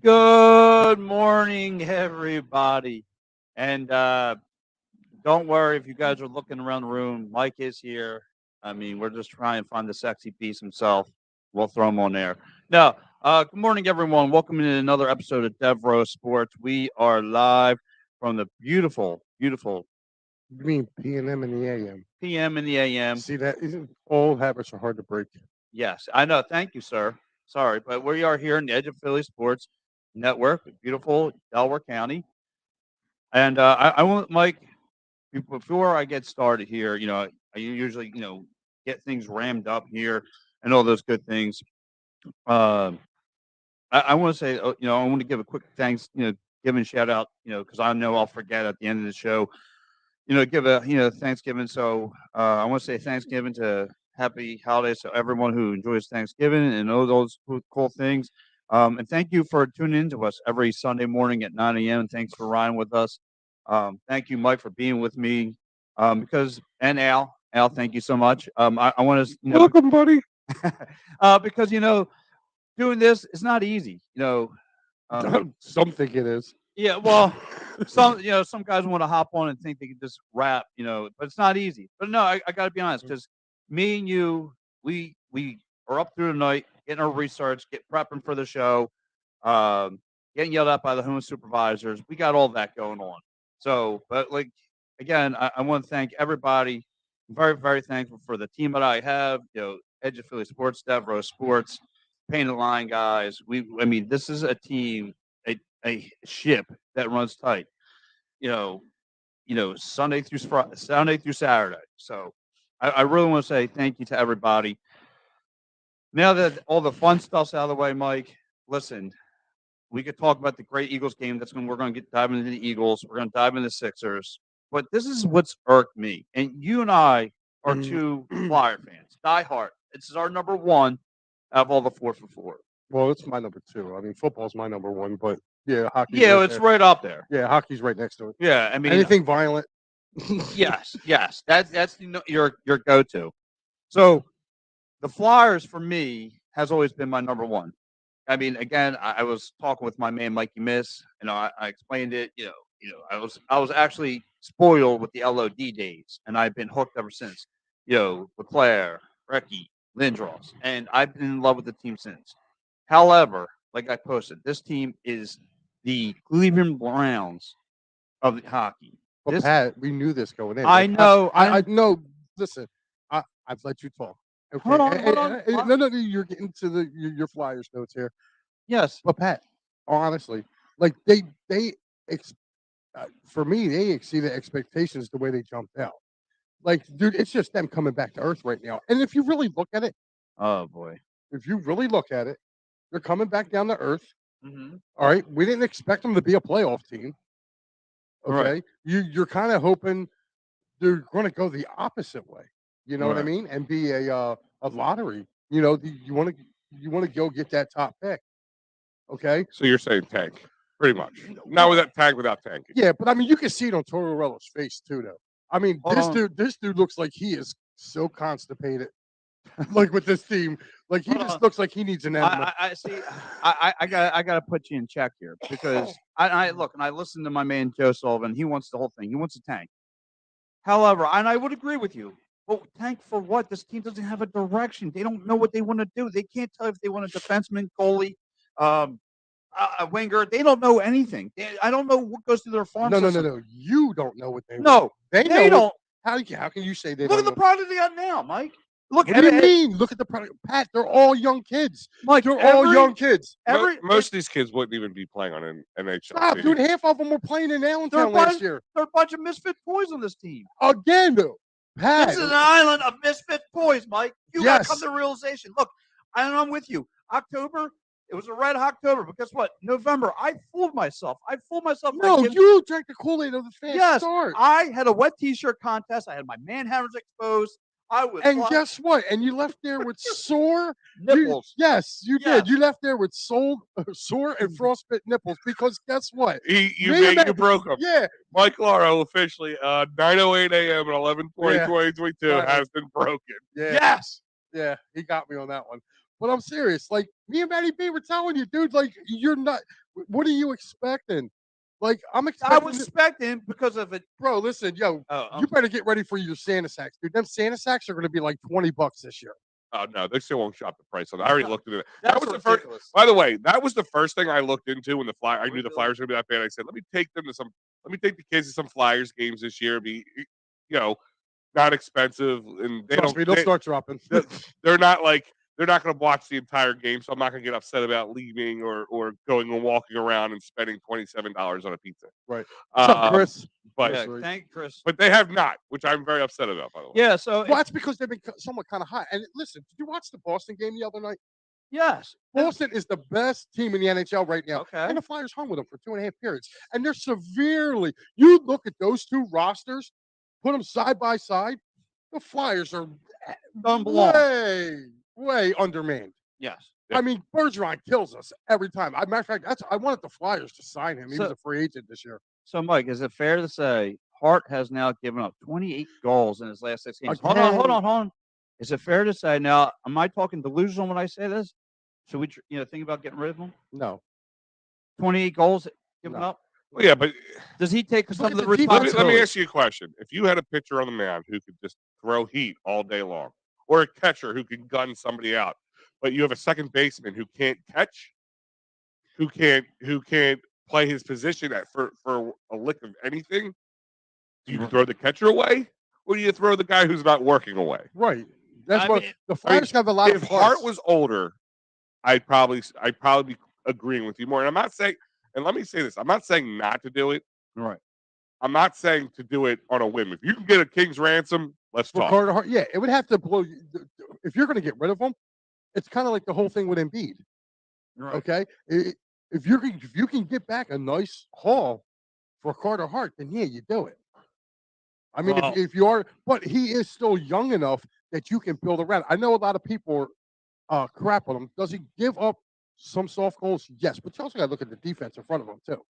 Good morning, everybody. And don't worry if you guys are looking around the room. Mike is here. I mean, we're just trying to find the sexy piece himself. We'll throw him on there. Now, good morning, everyone. Welcome to another episode of Devro Sports. We are live from the beautiful You mean P&M in the AM? PM in the AM. See that? Isn't old habits are hard to break? Yes, I know. Thank you, sir. Sorry, but we are here in the Edge of Philly Sports Network, beautiful Delaware County. And I want Mike before I get started here. I usually get things rammed up here and all those good things. Um, I want to say I want to give a quick thanks. Giving a shout out. Because I know I'll forget at the end of the show. Give a Thanksgiving. So I want to say Thanksgiving to happy holidays to everyone who enjoys Thanksgiving and all those cool things. And thank you for tuning in to us every Sunday morning at 9 a.m. Thanks for riding with us. Thank you, Mike, for being with me. And Al, thank you so much. I want to, Welcome, buddy. because doing this is not easy. Some think it is. Yeah, well, some guys want to hop on and think they can just rap, but it's not easy. But no, I got to be honest, because me and you, we are up through the night getting our research, prepping for the show, getting yelled at by the home supervisors. We got all that going on. So, but again, I want to thank everybody. I'm very, very thankful for the team that I have. Edge of Philly Sports, Devro Sports, Painted Line guys. This is a team, a ship that runs tight. Sunday through Saturday. So I really want to say thank you to everybody. Now that all the fun stuff's out of the way, Mike, listen, we could talk about the great Eagles game. We're going to dive into the Eagles. We're going to dive into the Sixers. But this is what's irked me. And you and I are two Flyer fans, diehard. This is our number one out of all the 4-for-4. Well, it's my number two. I mean, football's my number one, but yeah, hockey. Yeah, it's right up there. Yeah, hockey's right next to it. Yeah, I mean, anything violent. yes, that's your go-to. So the Flyers for me has always been my number one. I mean, again, I was talking with my man Mikey Miss, I explained it. I was actually spoiled with the LOD days, and I've been hooked ever since. LeClaire, Recky, Lindros, and I've been in love with the team since. However, like I posted, this team is the Cleveland Browns of the hockey. But Pat, we knew this going in. I know. I know. Listen, I've let you talk. Okay. Hold on. No, you're getting to your Flyers notes here. Yes, but Pat, honestly, for me, they exceeded expectations the way they jumped out. Dude, it's just them coming back to earth right now. And if you really look at it, oh boy, if you really look at it, they're coming back down to earth. Mm-hmm. All right, we didn't expect them to be a playoff team. Okay, right. You're kind of hoping they're going to go the opposite way. You know what I mean? And be a lottery. You want to go get that top pick. Okay. So you're saying tank, pretty much. Not with that tag, without tanking. Yeah, but I mean, you can see it on Tortorella's face too, though. I mean, this dude looks like he is so constipated, with this team. He just looks like he needs an enema. I see. I got to put you in check here because I look and I listen to my man Joe Sullivan. He wants the whole thing. He wants a tank. However, and I would agree with you. Well, tank for what? This team doesn't have a direction. They don't know what they want to do. They can't tell if they want a defenseman, goalie, a winger. They don't know anything. I don't know what goes through their farm system. No. You don't know what they want. No, they don't. How can you say they Look don't at the product they got now, Mike. Look, what do you mean? Look at the product. Pat, they're all young kids. Mike, they're all young kids. Most of these kids wouldn't even be playing on an NHL Stop, team. dude. Half of them were playing in Allentown last year. They're a bunch of misfit toys on this team. Again, though. Pat. This is an island of misfit toys, Mike. You got to come to the realization. Look, I'm with you. October, it was a red October, but guess what? November, I fooled myself. No, you drank the Kool-Aid of the fast start. I had a wet T-shirt contest. I had my manhammers exposed. Guess what? And you left there with sore nipples. Yes, you did. You left there with sore and frostbite nipples because guess what? You broke them. Yeah. Mike Lauro officially 9:08 a.m. and 11/20/2022 has been broken. Yeah. Yes. Yeah, he got me on that one. But I'm serious. Like me and Matty B were telling you, dude. Like you're not. What are you expecting? Like I'm I expecting. was expecting because of it. Bro, listen, yo, Oh, you better get ready for your Santa sacks, dude. Them Santa sacks are going to be like $20 this year. Oh no, they still won't shop the price on it. I already looked at it. That's That was the first. ridiculous. By the way, that was the first thing I looked into when I knew the Flyers were going to be that bad. I said, let me take the kids to some Flyers games this year. Be, not expensive, and Trust me, they'll start dropping. they're not going to watch the entire game, so I'm not going to get upset about leaving or going and walking around and spending $27 on a pizza. Right. What's up, Chris? But Yeah, thank Chris. but they have not, which I'm very upset about. By the way. Yeah, so Well, that's because they've been somewhat kind of high. And listen, did you watch the Boston game the other night? yes, Boston is the best team in the NHL right now. Okay. And the Flyers hung with them for 2.5 periods. And they're severely. You look at those two rosters, put them side by side. The Flyers are Don't belong. way undermanned. Yes. I mean, Bergeron kills us every time. Matter of fact, I wanted the Flyers to sign him. He was a free agent this year. So, Mike, is it fair to say Hart has now given up 28 goals in his last 6 games? Again. Hold on. Is it fair to say now? Am I talking delusional when I say this? Should we, think about getting rid of him? No. 28 goals given up. Well, yeah, but Does he take some of the the defense. responsibility? let me ask you a question. If you had a pitcher on the mound who could just throw heat all day long, or a catcher who can gun somebody out, but you have a second baseman who can't catch, who can't play his position for a lick of anything, do you throw the catcher away, or do you throw the guy who's not working away? Right. That's what the I mean, Flyers have a lot if of Hart parts. was older, I'd probably be agreeing with you more. And I'm not saying, and let me say this, I'm not saying not to do it. Right. I'm not saying to do it on a whim. If you can get a king's ransom, let's talk. Carter Hart, yeah, it would have to blow you. If you're going to get rid of him, it's kind of like the whole thing with Embiid. Right. Okay, if you can get back a nice haul for Carter Hart, then yeah, you do it. I mean, Well- if you are, but he is still young enough that you can build around. I know a lot of people crap on him. Does he give up some soft goals? Yes, but you also got to look at the defense in front of him too.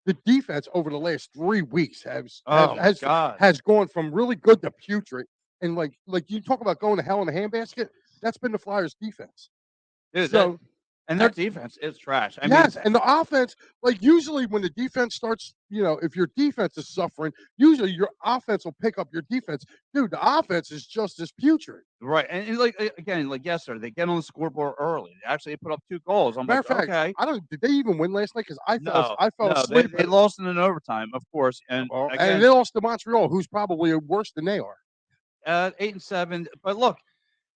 The defense over the last 3 weeks has gone from really good to putrid. And like you talk about going to hell in a handbasket, that's been the Flyers' defense. Dude, So and their defense is trash. I yes, mean, and the offense, like usually when the defense starts, if your defense is suffering, usually your offense will pick up your defense. Dude, the offense is just as putrid. right. And like again, like yesterday, they get on the scoreboard early. They actually put up 2 goals. I'm Matter like, of fact, okay. did they even win last night? Because I fell No, asleep. they lost in an overtime, of course. And again, and they lost to Montreal, who's probably worse than they are. 8-7. But look,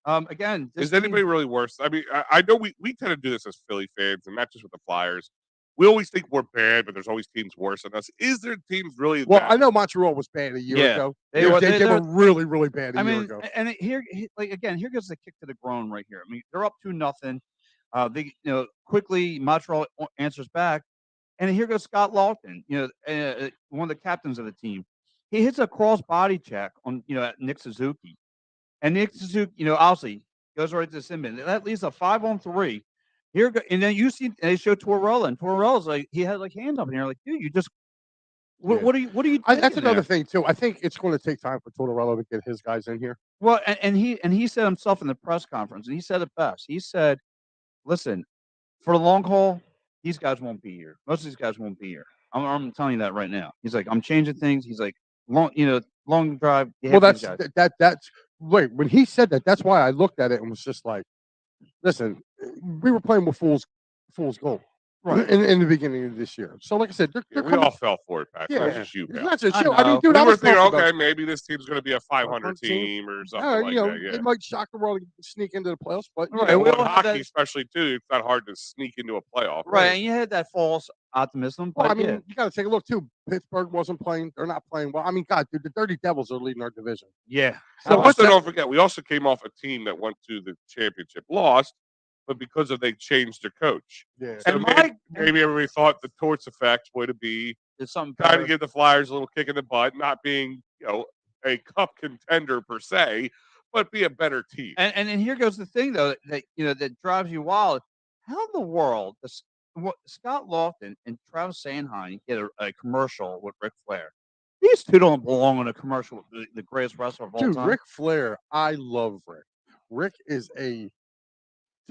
again, Is anybody really worse? I mean, I know we tend to do this as Philly fans, and not just with the Flyers. We always think we're bad, but there's always teams worse than us. Is there teams really Well, bad? I know Montreal was bad a year ago. They were really, really bad a year ago. And here goes the kick to the groin right here. I mean, they're up 2-0. They, quickly Montreal answers back, and here goes Scott Lawton, one of the captains of the team. He hits a cross body check on, Nick Suzuki, and Nick Suzuki, obviously goes right to the sin bin. That leaves a 5-on-3. And then you see they show Tortorella, and Tortorella's like he had like hands up in here, like, dude, you just what are you? That's another thing too. I think it's going to take time for Tortorella to get his guys in here. Well, and he said himself in the press conference, and he said it best. He said, "Listen, for the long haul, these guys won't be here. Most of these guys won't be here. I'm telling you that right now." He's like, "I'm changing things." He's like, long drive. Well, that's wait. When he said that, that's why I looked at it and was just like, listen, we were playing with fool's gold in the beginning of this year. So, like I said, we all fell for it, Pat. Not just you, it's pal. not just you. I mean, dude, we I were was thinking, talking okay, about, maybe this team's going to be a 500 team or something like that. Yeah, it might shock the world to sneak into the playoffs, but right. Well, in hockey, especially too, it's not hard to sneak into a playoff. Right, and you had that false optimism. Well, But I mean, you got to take a look too. Pittsburgh wasn't playing; they're not playing well. I mean, God, dude, the Dirty Devils are leading our division. Yeah. So also, don't forget, we also came off a team that went to the championship, lost, but because of they changed their coach. Yeah. So maybe everybody thought the Torts effect would be something trying to give the Flyers a little kick in the butt, not being a cup contender per se, but be a better team. And then here goes the thing though that drives you wild. How in the world does Scott Lofton and Travis Sanheim get a commercial with Ric Flair? These two don't belong on a commercial with the greatest wrestler of all time. Ric Flair, I love Rick. Rick is a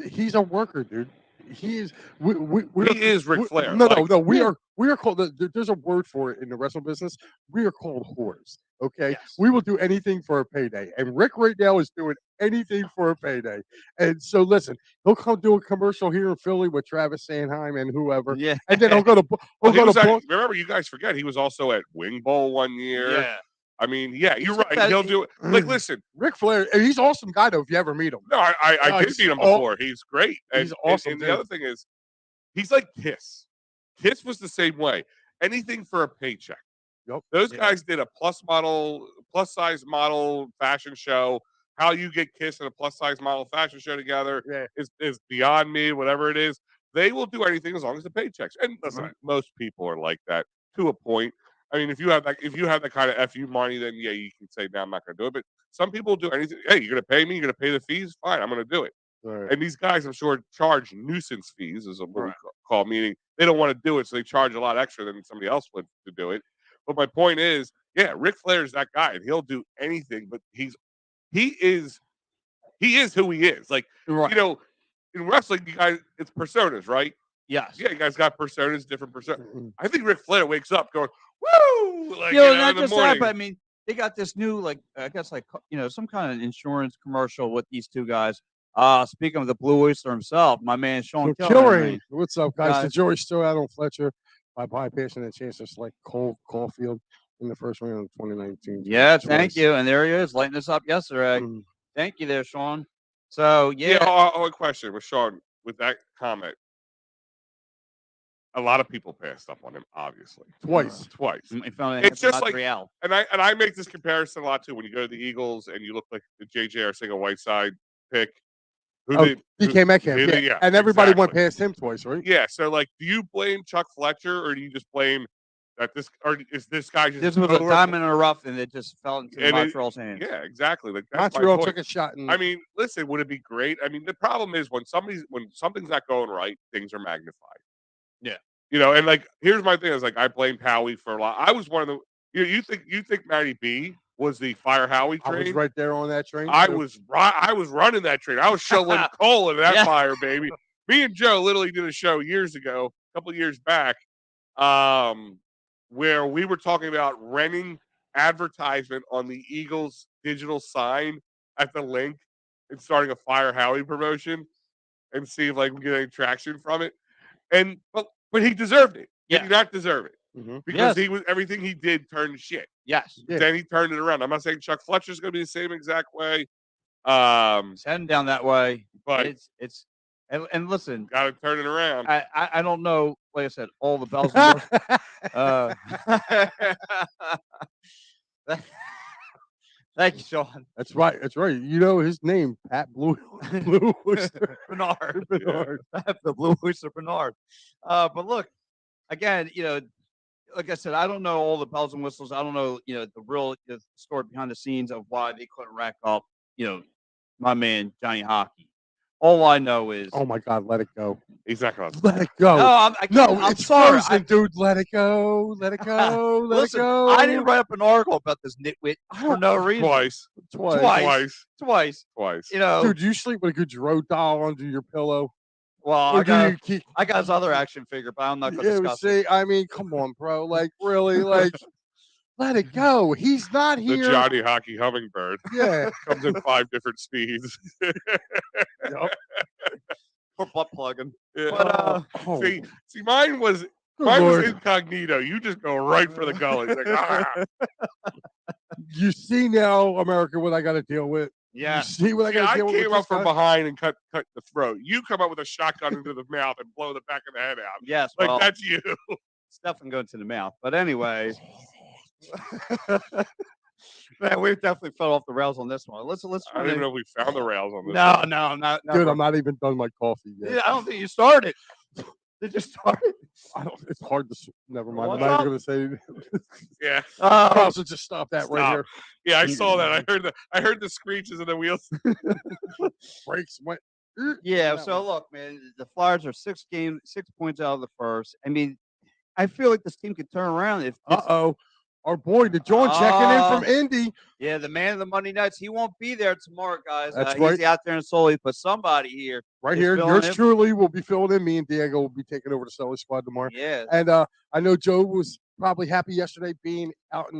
He's a worker, dude. He is. He is Ric Flair. No, like, no. We are called. There's a word for it in the wrestling business. We are called whores. Okay, Yes. we will do anything for a payday, and Rick right now is doing anything for a payday. And so, listen, he'll come do a commercial here in Philly with Travis Sanheim and whoever, Yeah. and then he'll go to Well, he was Boston. remember, you guys forget he was also at Wing Bowl one year. Yeah. I mean, yeah, He's you're got right. that- He'll do it. Like, listen, Ric Flair, and he's an awesome guy though. If you ever meet him, no, I No, did he's meet him aw- before. He's great. he's awesome, And the dude. other thing is, he's like Kiss. Kiss was the same way. Anything for a paycheck. Yep. Those Yeah. guys did a plus size model fashion show. How you get Kiss and a plus size model fashion show together Yeah. is beyond me. Whatever it is, they will do anything as long as the paychecks. And listen, Right. most people are like that to a point. I mean, if you have that kind of FU money, then yeah, you can say, "No, I'm not going to do it." But some people do anything. Hey, you're going to pay me. You're going to pay the fees. Fine, I'm going to do it. Right. And these guys, I'm sure, charge nuisance fees, is what we Right. call, meaning they don't want to do it, so they charge a lot extra than somebody else would to do it. But my point is, yeah, Ric Flair is that guy, and he'll do anything. But he is who he is. Like, Right. you know, in wrestling, you guys, it's personas, right? Yes. Yeah, you guys got personas, different personas. Mhm. I think Ric Flair wakes up going, "Woo!" Like, Not in the just that, morning. but I mean, they got this new, like, I guess, like, some kind of insurance commercial with these two guys. Speaking of the Blue Oyster himself, my man Sean So Killer. Killrain, what's up, guys? The Guys. jury's still out on Fletcher by bypassing the chance to select Cole Caulfield in the first round of 2019. Yeah, thank choice. you. And there he is, lighting us up yesterday. Mm. Thank you there, Sean. So, Yeah. A question with Sean with that comment. A lot of people passed up on him, obviously, Twice. He found It's just like- Montreal. And I make this comparison a lot too. When you go to the Eagles and you look like the JJ Arcega-Whiteside pick, DK Metcalf, who yeah. they- yeah, And everybody went exactly. past him twice, right? Yeah. So, like, do you blame Chuck Fletcher or do you just blame that or is this guy just This was a over- diamond in the rough, and it just fell into And it- Montreal's hands. Yeah, exactly. Like, that's my Montreal point. took a shot. I mean, listen, would it be great? I mean, the problem is when something's not going right, things are magnified. Yeah. And like, here's my thing: is like, I blamed Howie for a lot. I was one of the. You think Matty B was the fire Howie I train? was right there on that train. I too. was running that train. I was shoveling coal into that Yeah. fire, baby. Me and Joe literally did a show years ago, a couple of years back, where we were talking about renting advertisement on the Eagles digital sign at the link and starting a Fire Howie promotion and see if, like, we get any traction from it. And but he deserved it. He Yeah. did not deserve it Mhm. because Yes. everything he did turned to shit. Yes. Yeah. Then he turned it around. I'm not saying Chuck Fletcher's going to be the same exact way. It's heading down that way. But It's and listen, got to turn it around. I don't know, like I said, all the bells and whistles. Thank you, Sean. That's right. That's right. You know his name, Pat Blue Oyster Bernard. Bernard. The Blue Oyster Bernard. But look, again, like I said, I don't know all the bells and whistles. I don't know, the real story behind the scenes of why they couldn't rack up, my man Johnny Hockey. All I know is, Oh my God, let it go. He's not going to. Let it go. I'm it's sorry. frozen, dude. Let it go. Let it go. Let Listen, it go. I didn't write up an article about this nitwit for no reason. Twice. Twice. Dude, you sleep with a good Dro doll under your pillow? Well, Or do you keep? I got his other action figure, but I'm not going to Yeah, discuss it. see, I mean, come on, bro. Like, really, like, let it go. He's not The here. Johnny Hockey Hummingbird Yeah. comes in 5 different speeds. Yup. For butt plugging. Yeah. But, Oh, See, mine was good was Lord. incognito. You just go right for the gully. Like, You see now, America, what I got to deal with. yeah. You see what I Yeah, got to I deal with. came this up from guy? behind and cut the throat. You come up with a shotgun into the mouth and blow the back of the head out. Yes. Like, Well, that's you. stuff can go into the mouth. But anyway. Man, we've definitely fell off the rails on this one. Let's I don't run even it. know if we found the rails on this. No, one. no, not Dude, I'm not even done my coffee yet. Yeah, I don't think you started. Did you start it? It's hard to. Never mind. What's I'm not up? even going to say. Yeah, Also, just stop that right Stop. here. yeah, I saw that. I heard the screeches of the wheels. Brakes went. Yeah. That So one. look, man, the Flyers are 6 points out of the first. I mean, I feel like this team could turn around if Uh-oh. Our boy, the John, checking in from Indy. Yeah, the man of the Monday nights. He won't be there tomorrow, guys. That's right. He's out there in Sully, but somebody here. Right is here, filling yours in. truly will be filling in. Me and Diego will be taking over the Sully squad tomorrow. Yeah. And I know Joe was probably happy yesterday being out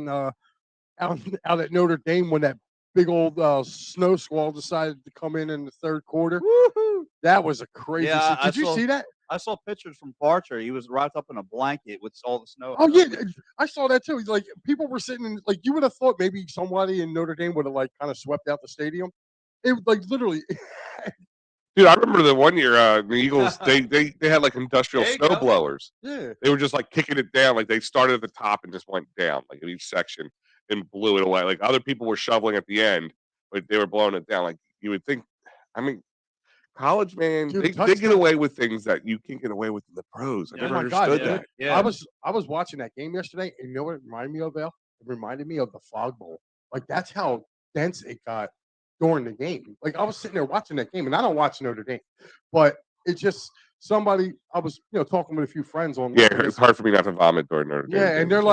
at Notre Dame when that big old snow squall decided to come in the third quarter. Woohoo! That was a crazy Yeah, scene. Did you see that? I saw pictures from Barcher. He was wrapped up in a blanket with all the snow. Oh yeah, I saw that too. Like people were sitting in, like you would have thought maybe somebody in Notre Dame would have like kind of swept out the stadium. It was like literally. Dude, I remember the one year the Eagles they had like industrial There you snow go. blowers. Yeah. They were just like kicking it down, like they started at the top and just went down, like in each section and blew it away. Like other people were shoveling at the end, but they were blowing it down. Like you would think. I mean, college man, Dude, they get touchdown. away with things that you can't get away with in the pros. I Yeah. never Oh my God, understood yeah. that. Yeah. I was watching that game yesterday, and you know what it reminded me of, Al? It reminded me of the Fog Bowl. Like that's how dense it got during the game. Like I was sitting there watching that game, and I don't watch Notre Dame, but it just somebody I was talking with a few friends on. Yeah, it's hard for me not to vomit during Notre Dame. Yeah, and games they're as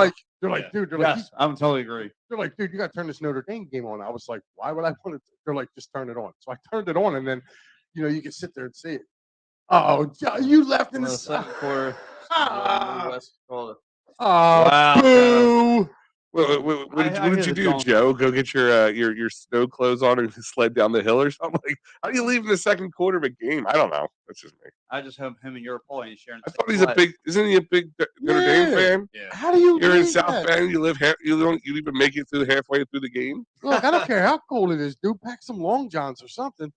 well. like, dude, they're like, Yes, I would totally agree. they're like, dude, you got to turn this Notre Dame game on. I was like, why would I want to? They're like, just turn it on. So I turned it on, and then, you can sit there and see it. Oh, you left in the second quarter. Ah. Oh, Oh, Wow, boo. What did you do, Joe? Go get your snow clothes on and sled down the hill or something? Like, how do you leave in the second quarter of a game? I don't know. That's just me. I just have him and your Paul sharing. I thought isn't he a big Notre Dame Yeah. fan? Yeah. How do you? You're in leave South that? Bend. You you even make it through halfway through the game. Look, I don't care how cold it is, dude. Pack some long johns or something.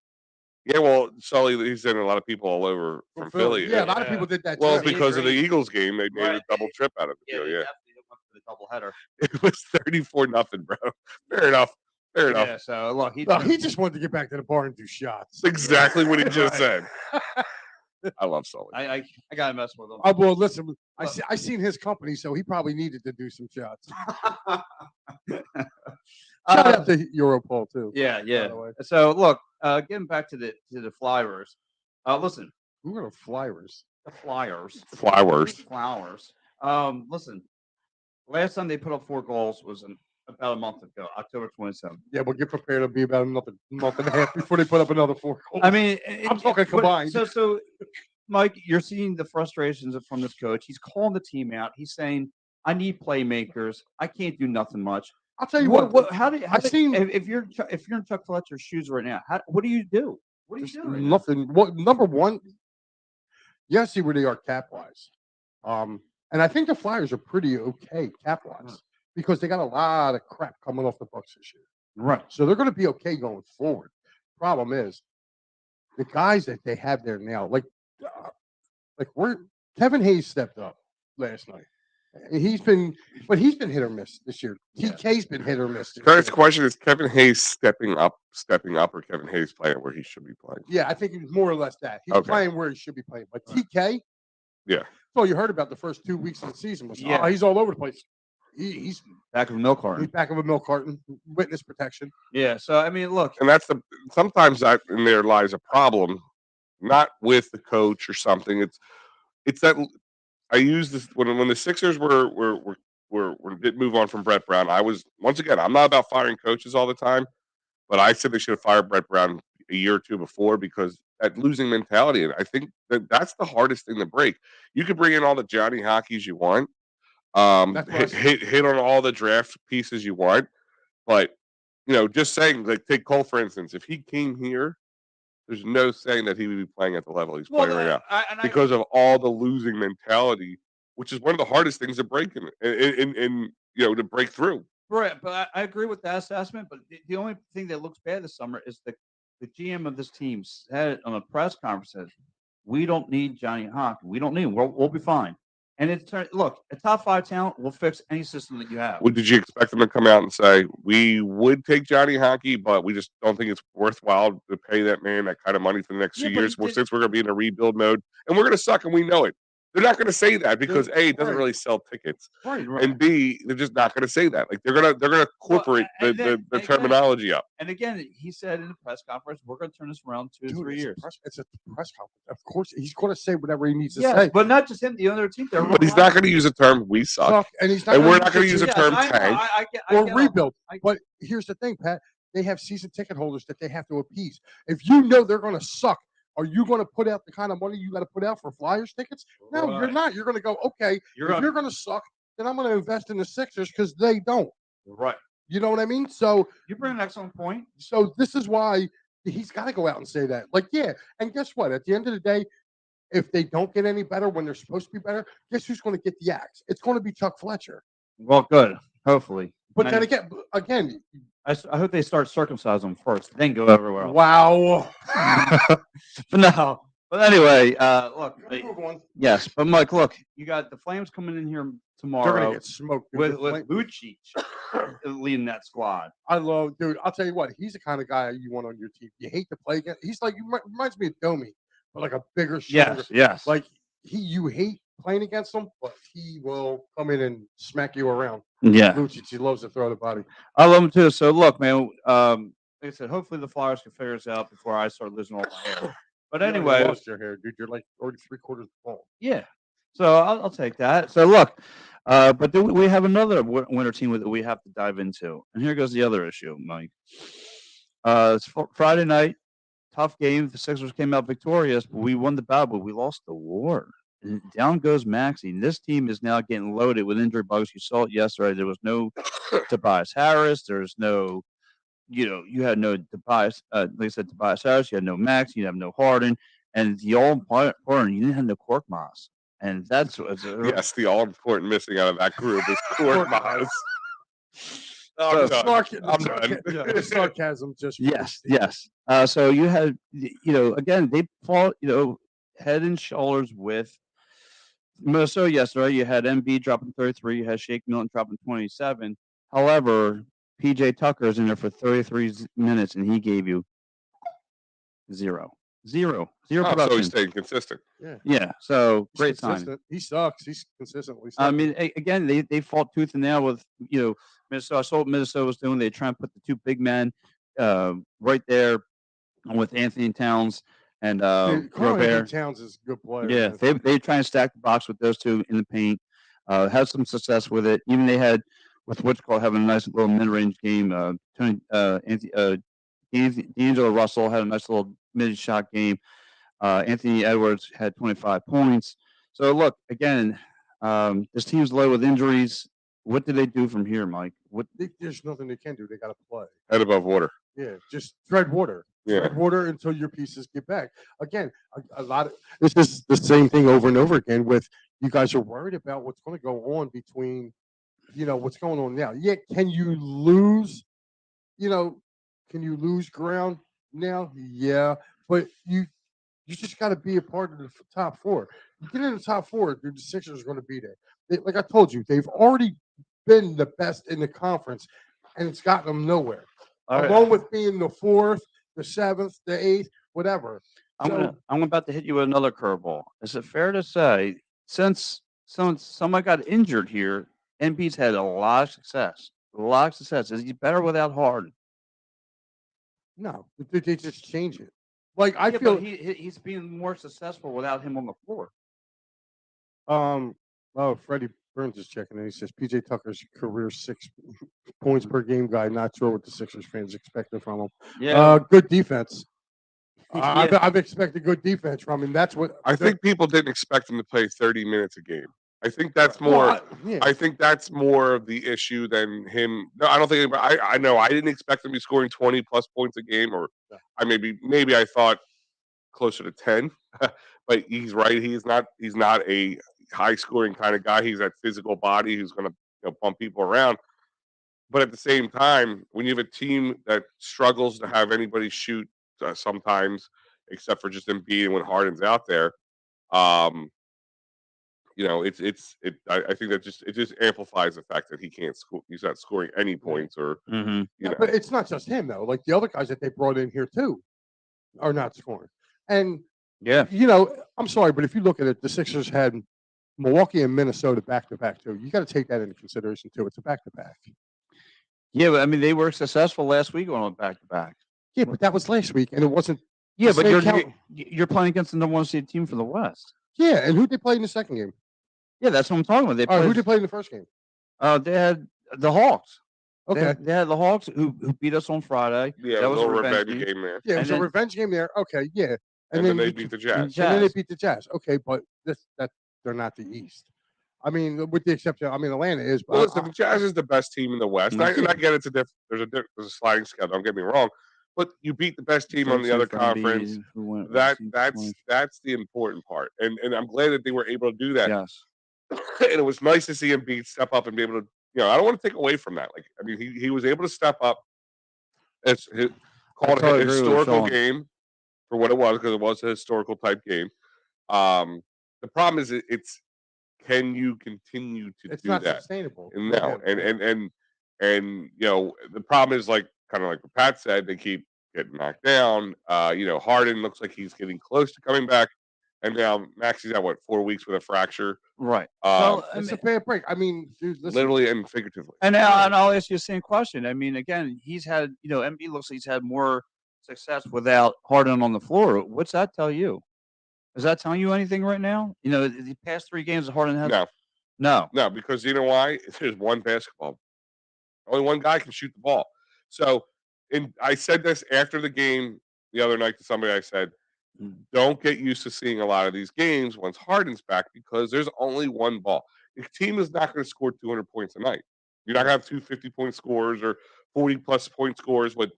Yeah, well, Sully, he's sending a lot of people all over from Philly. Yeah, a lot of people did that. Well, it's trip. because of the Agreed. Eagles game, they made a Right. double trip out of it. Yeah, Yeah, they yeah. definitely went for the double header. It was 34-0 bro. Fair enough. Fair enough. Yeah, so look, he just wanted to get back to the bar and do shots. That's exactly what he just Right. said. I love Sully. I gotta mess with him. Well, listen, I seen his company, so he probably needed to do some shots. Shout out to Europol too. Yeah, yeah. the way. So look, getting back to the Flyers. Listen, Who are the Flyers? the Flyers. Flowers. Flowers. Listen, last time they put up 4 goals was about a month ago, October 27th. Yeah, we'll get prepared to be about another month and a half before they put up another 4 goals. I mean, I'm talking but- combined. So, Mike, you're seeing the frustrations from this coach. He's calling the team out. He's saying, "I need playmakers. I can't do nothing much." I'll tell you what. How do I've seen- if you're in Chuck Fletcher's shoes right now? What do you do? What do you There's do? right now? nothing. What number one? You gotta see where they are cap wise. And I think the Flyers are pretty okay cap wise because they got a lot of crap coming off the Bucks this year. Right. So they're going to be okay going forward. Problem is, the guys that they have there now, like Kevin Hayes stepped up last night. He's been hit or miss this year. Yeah. TK's been hit or miss. this Current's year. question is Kevin Hayes stepping up, or Kevin Hayes playing where he should be playing? Yeah, I think it was more or less that. He's Okay. playing where he should be playing. But TK, Yeah. that's all you heard about the first 2 weeks of the season was, Yeah. he's all over the place. He's Back of a milk carton. back of a milk carton, witness protection. Yeah. So I mean, look. And that's sometimes that in there lies a problem, not with the coach or something. It's that I use this when the Sixers didn't move on from Brett Brown. I was once again, I'm not about firing coaches all the time, but I said they should have fired Brett Brown a year or two before because that losing mentality. And I think that's the hardest thing to break. You could bring in all the Johnny Hockeys you want, That's what I hit on all the draft pieces you want, but just saying, like take Cole for instance, if he came here, there's no saying that he would be playing at the level he's playing right now because of all the losing mentality, which is one of the hardest things to break in to break through. Right, but I agree with that assessment. But the only thing that looks bad this summer is the GM of this team said on a press conference, says, "We don't need Johnny Hockey. We don't need him. We'll be fine." And look, a top 5 talent will fix any system that you have. Well, did you expect them to come out and say we would take Johnny Hockey, but we just don't think it's worthwhile to pay that man that kind of money for the next Yeah, few but years? he did- Since we're going to be in a rebuild mode and we're going to suck, and we know it. They're not going to say that because A, it doesn't Right. really sell tickets, Right. and B, they're just not going to say that. Like they're gonna incorporate and the then- the again- terminology up. And again, he said in the press conference, we're going to turn this around 2 to 3 years. It's a press conference. Of course, he's going to say whatever he needs to Yes, say. but not just him. The other team, they're But he's not going to use the term "we suck," Suck, and he's not and gonna we're not going to use the Yes, term I know, "tank." I or get 'em. rebuild. I- But here's the thing, Pat. They have season ticket holders that they have to appease. If you know they're going to suck, are you going to put out the kind of money you got to put out for Flyers tickets? No, you're Right. not. You're going to go, okay, if You're gonna- you're going to suck, then I'm going to invest in the Sixers because they don't. Right. You know what I mean? So You bring an excellent point. this is why he's got to go out and say that. Like, yeah. And guess what? At the end of the day, if they don't get any better when they're supposed to be better, guess who's going to get the axe? It's going to be Chuck Fletcher. Well, good. Hopefully. But And then again, I hope they start circumcising them first, then go everywhere else. wow. But no. But anyway, look. Move on. Yes, but Mike, look, you got the Flames coming in here They're tomorrow going to get smoked. dude. with The with Flame- Lucic leading that squad. I love, dude. I'll tell you what, he's the kind of guy you want on your team. You hate to play against. He's like, reminds me of Domi, but like a bigger, stronger. Yes. Like you hate playing against him, but he will come in and smack you around. yeah. Lucic, he loves to throw the body. I love him too. So look, man. Like I said, hopefully the Flyers can figure this out before I start losing all my hair. But You already anyway, lost your hair, dude. You're like already 3/4 bald. yeah. So I'll take that. So look, but then we have another winter team that we have to dive into, and here goes the other issue, Mike. It's Friday night, tough game. The Sixers came out victorious, but we won the battle, but we lost the war. And down goes Maxey. And this team is now getting loaded with injury bugs. You saw it yesterday. There was no Tobias Harris. There's no, you had no Tobias. Like I said, Tobias Harris. You had no Max. You have no Harden. And the all important, you didn't have no Korkmaz. And that's Yes, the all important missing out of that group is Court Maz. So- I'm done. The sarcasm just Yes. So you had, again, they fought, head and shoulders with Minnesota yesterday. You had Embiid dropping 33. You had Shake Milton dropping 27. However, PJ Tucker is in there for 33 minutes, and he gave you zero Oh, production. so he's staying consistent. Yeah. So He's great sign. consistent. He sucks. He's consistently. I mean, again, they fought tooth and nail with Minnesota. I saw what Minnesota was doing. They try and put the two big men right there with Anthony Towns and Robert. Towns is a good player. Yeah, man. they try and stack the box with those two in the paint. Had some success with it. Even they had with what's called having a nice little mid-range game. D'Angelo Russell had a nice little mid-shot game. Anthony Edwards had 25 points. So look, again, this team's low with injuries. What do they do from here, Mike? There's nothing they can do. They got to play. Head above water. Yeah, just tread water. Yeah. Tread water until your pieces get back. Again, a lot of this is the same thing over and over again. With you guys are worried about what's going to go on between, what's going on now. Yeah, can you lose? Can you lose ground now? Yeah, but you just got to be a part of the top four. You get in the top four, dude, the Sixers are going to be there. Like I told you, they've already been the best in the conference, and it's gotten them nowhere. Along with being the fourth, the seventh, the eighth, whatever. I'm about to hit you with another curveball. Is it fair to say since someone got injured here, Embiid's had a lot of success? A lot of success. Is he better without Harden? No, they just change it. Like I feel but he's being more successful without him on the floor. Freddie Burns is checking in. He says PJ Tucker's career 6 points per game guy. Not sure what the Sixers fans expected from him. Yeah. Good defense. Yeah. I've expected good defense from him. That's what I think people didn't expect him to play 30 minutes a game. I think that's more. I think that's more of the issue than him. No, I don't think. I know I didn't expect him to be scoring 20 plus points a game, or I maybe I thought closer to 10. But he's right. He's not a high scoring kind of guy. He's that physical body who's going to pump people around. But at the same time, when you have a team that struggles to have anybody shoot sometimes, except for just Embiid and when Harden's out there, I think that it just amplifies the fact that he can't score. He's not scoring any points, or But it's not just him though. Like the other guys that they brought in here too are not scoring. And yeah, I'm sorry, but if you look at it, the Sixers had Milwaukee and Minnesota back-to-back, too. You got to take that into consideration, too. It's a back-to-back. Yeah, but I mean, they were successful last week on a back-to-back. Yeah, but that was last week, and it wasn't. Yeah, the but same you're playing against the number 1 seed team for the West. Yeah, and who'd they play in the second game? Yeah, that's what I'm talking about. They All right, who'd they played. play in the first game? They had the Hawks. Okay. They had the Hawks who beat us on Friday. Yeah, that it was a revenge game. game there. Yeah, it was And a then- revenge game there. Okay, yeah. And then they beat the Jazz. And then they Jazz. beat the Jazz. Okay, but they're not the East. I mean, with the exception, Atlanta is. But Well, listen, the Jazz is the best team in the West. And I get it's there's a sliding scale. Don't get me wrong, but you beat the best team on the other conference. That's the important part, and I'm glad that they were able to do that. Yes. And it was nice to see Embiid step up and be able to. I don't want to take away from that. Like, I mean, he was able to step up. It's called a historical game for what it was, because it was a historical type game. The problem is it's can you continue to it's do not that? sustainable. No, and the problem is, like, kind of like what Pat said, they keep getting knocked down. Harden looks like he's getting close to coming back, and now Maxey's at 4 weeks with a fracture, Right. It's a bad break. I mean, dude, listen. literally and figuratively. And I'll ask you the same question. I mean, again, he's had, Embiid looks like he's had more success without Harden on the floor. What's that tell you? Is that telling you anything right now? The past 3 games Harden has. No. No, because you know why? There's one basketball. Only one guy can shoot the ball. So, I said this after the game the other night to somebody. I said, don't get used to seeing a lot of these games once Harden's back, because there's only one ball. The team is not going to score 200 points a night. You're not going to have 2 50-point scores or 40-plus point scores with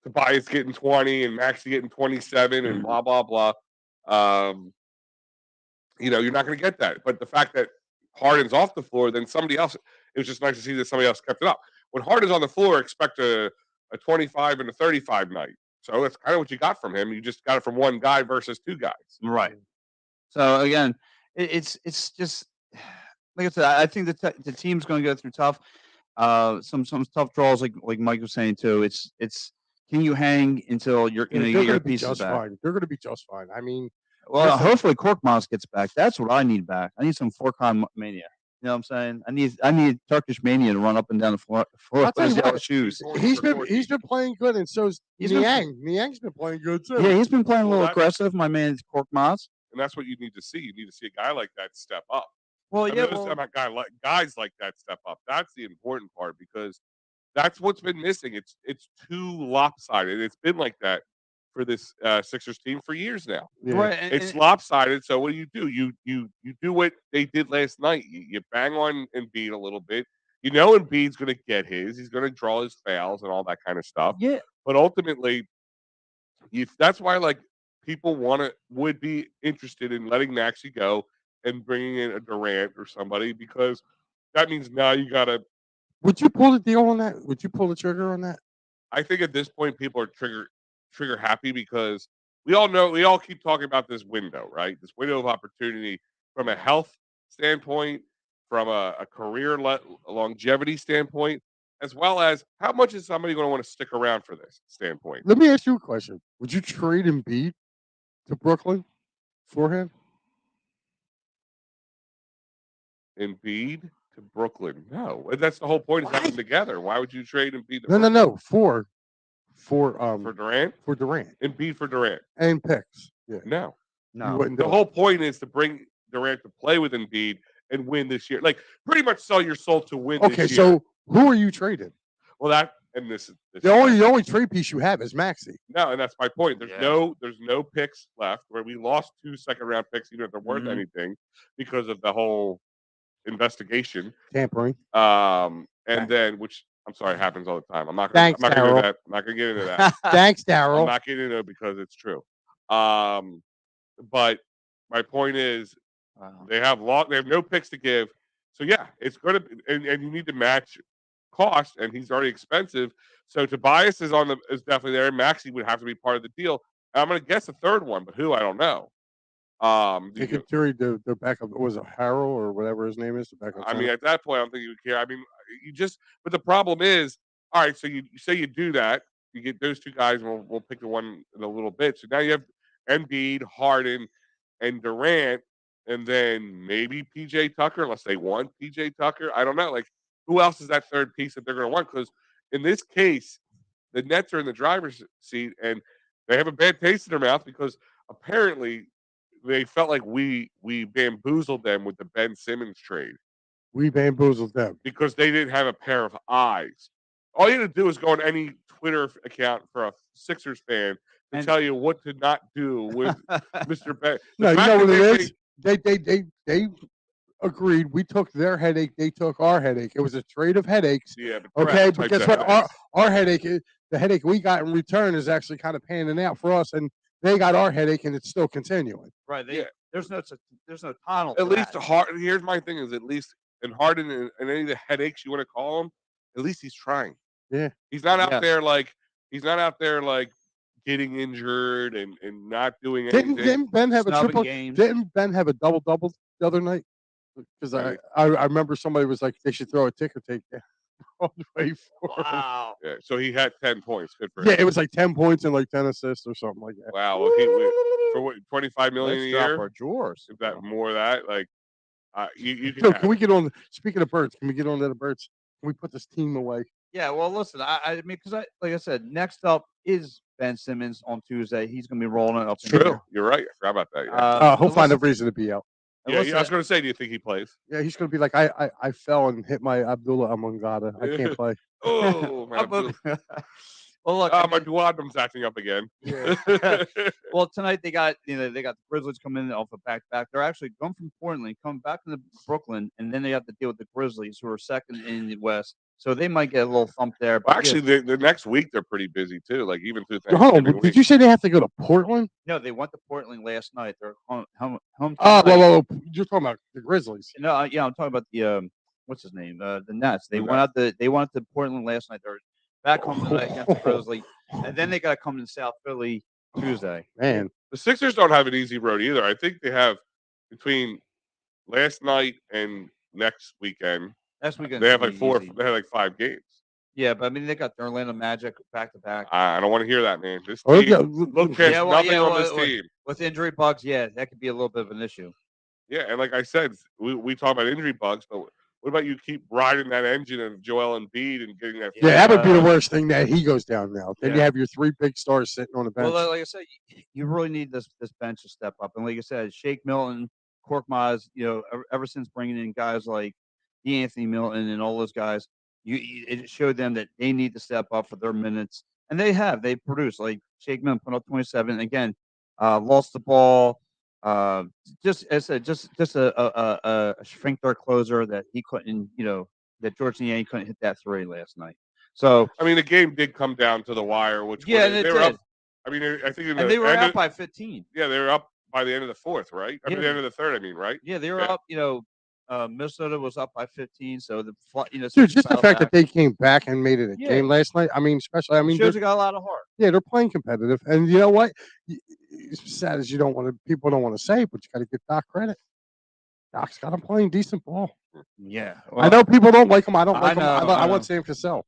Tobias getting 20 and Maxey getting 27 and blah, blah, blah. You're not going to get that. But the fact that Harden's off the floor, then somebody else, it was just nice to see that somebody else kept it up. When Harden's on the floor, expect a 25 and a 35 night. So that's kind of what you got from him. You just got it from one guy versus 2 guys. Right. So again, it's just like I said. I think the team's going to go through tough, some tough draws, like Mike was saying too. It's can you hang until you're going to get your pieces back? Fine. They're going to be just fine. I mean, well, hopefully Korkmaz gets back. That's what I need back. I need some Forkon mania. You know what I'm saying? I need Turkish mania to run up and down the floor with his yellow shoes. He's been playing good, and so's Niang. Niang's been playing good too. Yeah, he's been playing a little aggressive. My man Korkmaz. And that's what you need to see. You need to see a guy like that step up. Well, guys like that step up. That's the important part, because that's what's been missing. It's too lopsided. It's been like that for this Sixers team for years now. Yeah. Right. It's lopsided. So what do? You do what they did last night. You bang on Embiid a little bit. Embiid's going to get his. He's going to draw his fouls and all that kind of stuff. Yeah. But ultimately, that's why people would be interested in letting Maxey go and bringing in a Durant or somebody, because that means now you got to. Would you pull the deal on that? Would you pull the trigger on that? I think at this point people are trigger happy, because we all keep talking about this window, right? This window of opportunity from a health standpoint, from a career longevity standpoint, as well as how much is somebody going to want to stick around for this standpoint. Let me ask you a question. Would you trade Embiid to Brooklyn for him? Embiid to Brooklyn? No, that's the whole point. Is having them together. Why would you trade Embiid? No. For Durant? For Durant. Embiid for Durant. And picks. Yeah. No. The whole point is to bring Durant to play with Embiid and win this year. Like, pretty much sell your soul to win this year. Okay, so who are you trading? Well, this the only trade piece you have is Maxey. No, and that's my point. There's no picks left, where we lost 2 second-round picks, even if they're worth anything, because of the whole investigation. Tampering. Then, which I'm sorry, happens all the time. I'm not going to get into that. Thanks, Daryl. I'm not getting into it because it's true. But my point is, they have no picks to give. So yeah, it's going to, and you need to match cost, and he's already expensive. So Tobias is definitely there. Maxey would have to be part of the deal. And I'm going to guess a third one, but who, I don't know. Take it, Terry, the backup, was it Harrell or whatever his name is? The backup. I mean, at that point, I don't think you would care. I mean, but the problem is, all right, so you say you do that, you get those 2 guys, and we'll pick the one in a little bit. So now you have Embiid, Harden, and Durant, and then maybe PJ Tucker, unless they want PJ Tucker. I don't know. Like, who else is that third piece that they're going to want? Because in this case, the Nets are in the driver's seat, and they have a bad taste in their mouth because apparently they felt like we bamboozled them with the Ben Simmons trade We bamboozled them. because they didn't have a pair of eyes. All you had to do is go on any Twitter account for a Sixers fan to tell you what to not do with Mr. Ben. No, you know what it is? They agreed. We took their headache. They took our headache. It was a trade of headaches. Yeah, but Okay, but guess what? Our headache, the headache we got in return, is actually kind of panning out for us, and they got our headache, and it's still continuing. Right. There's no tunnel. At least Harden. Here's my thing: is at least in Harden and any of the headaches you want to call him, at least he's trying. Yeah, he's not out there like getting injured and not doing anything. Didn't Ben have a triple? Games. Didn't Ben have a double the other night? Because I remember somebody was like they should throw a ticker tape down all the way for him. Wow. Yeah, so he had 10 points. Good for him. Yeah, it was like 10 points and like 10 assists or something like that. Wow. Well, for what, $25 million a year? Our drawers. Is that more of that? Like, you can. So can we get on? Speaking of birds, can we get on to the birds? Can we put this team away? Yeah. Well, listen. I mean, because like I said, next up is Ben Simmons on Tuesday. He's going to be rolling up. True. You're right. I forgot about that. Yeah. He'll find a reason to be out. Yeah, I was going to say, do you think he plays? Yeah, he's going to be like, I fell and hit my Abdullah Amangada. I can't play. Oh, my Abdullah. Well, look, my duodenum's acting up again. Yeah. Well, tonight they got the Grizzlies coming in off a back-to-back. They're actually going from Portland, coming back into Brooklyn, and then they have to deal with the Grizzlies, who are second in the West. So they might get a little thump there. But actually, the next week they're pretty busy too. Like even through Hold on, did you say they have to go to Portland? No, they went to Portland last night. They're home. Oh, well, you're talking about the Grizzlies. No, yeah, I'm talking about the what's his name? The Nets. They went to Portland last night. They're back home tonight against the Grizzlies, and then they got to come to South Philly Tuesday. Man, the Sixers don't have an easy road either. I think they have between last night and next weekend. Next weekend they have like four. Easy. They have like 5 games. Yeah, but I mean they got the Orlando Magic back to back. I don't want to hear that, man. This team, look past nothing on this team. With injury bugs, yeah, that could be a little bit of an issue. Yeah, and like I said, we talk about injury bugs, but what about you keep riding that engine of Joel Embiid and getting that? Yeah, that would be the worst thing that he goes down now. Then you have your 3 big stars sitting on the bench. Well, like I said, you really need this bench to step up. And like I said, Shake Milton, Korkmaz, ever since bringing in guys like Anthony Milton and all those guys, it showed them that they need to step up for their minutes, and they have. They produced. Like Shake Milton put up 27 again, lost the ball. Just as a sphincter closer that he couldn't, that George Niang couldn't hit that 3 last night. So I mean, the game did come down to the wire, which they were up. I mean, I think they were up by 15. Yeah, they were up by the end of the 4th, right? I mean, the end of the 3rd. I mean, right? Yeah, they were up. Minnesota was up by 15, so dude, just the fact that they came back and made it a game last night. I mean, especially, shows you got a lot of heart. Yeah, they're playing competitive, and you know what? It's sad as people don't want to say, but you got to give Doc credit. Doc's got him playing decent ball. Yeah, well, I know people don't like him. I don't like him. I want Sam Cassell.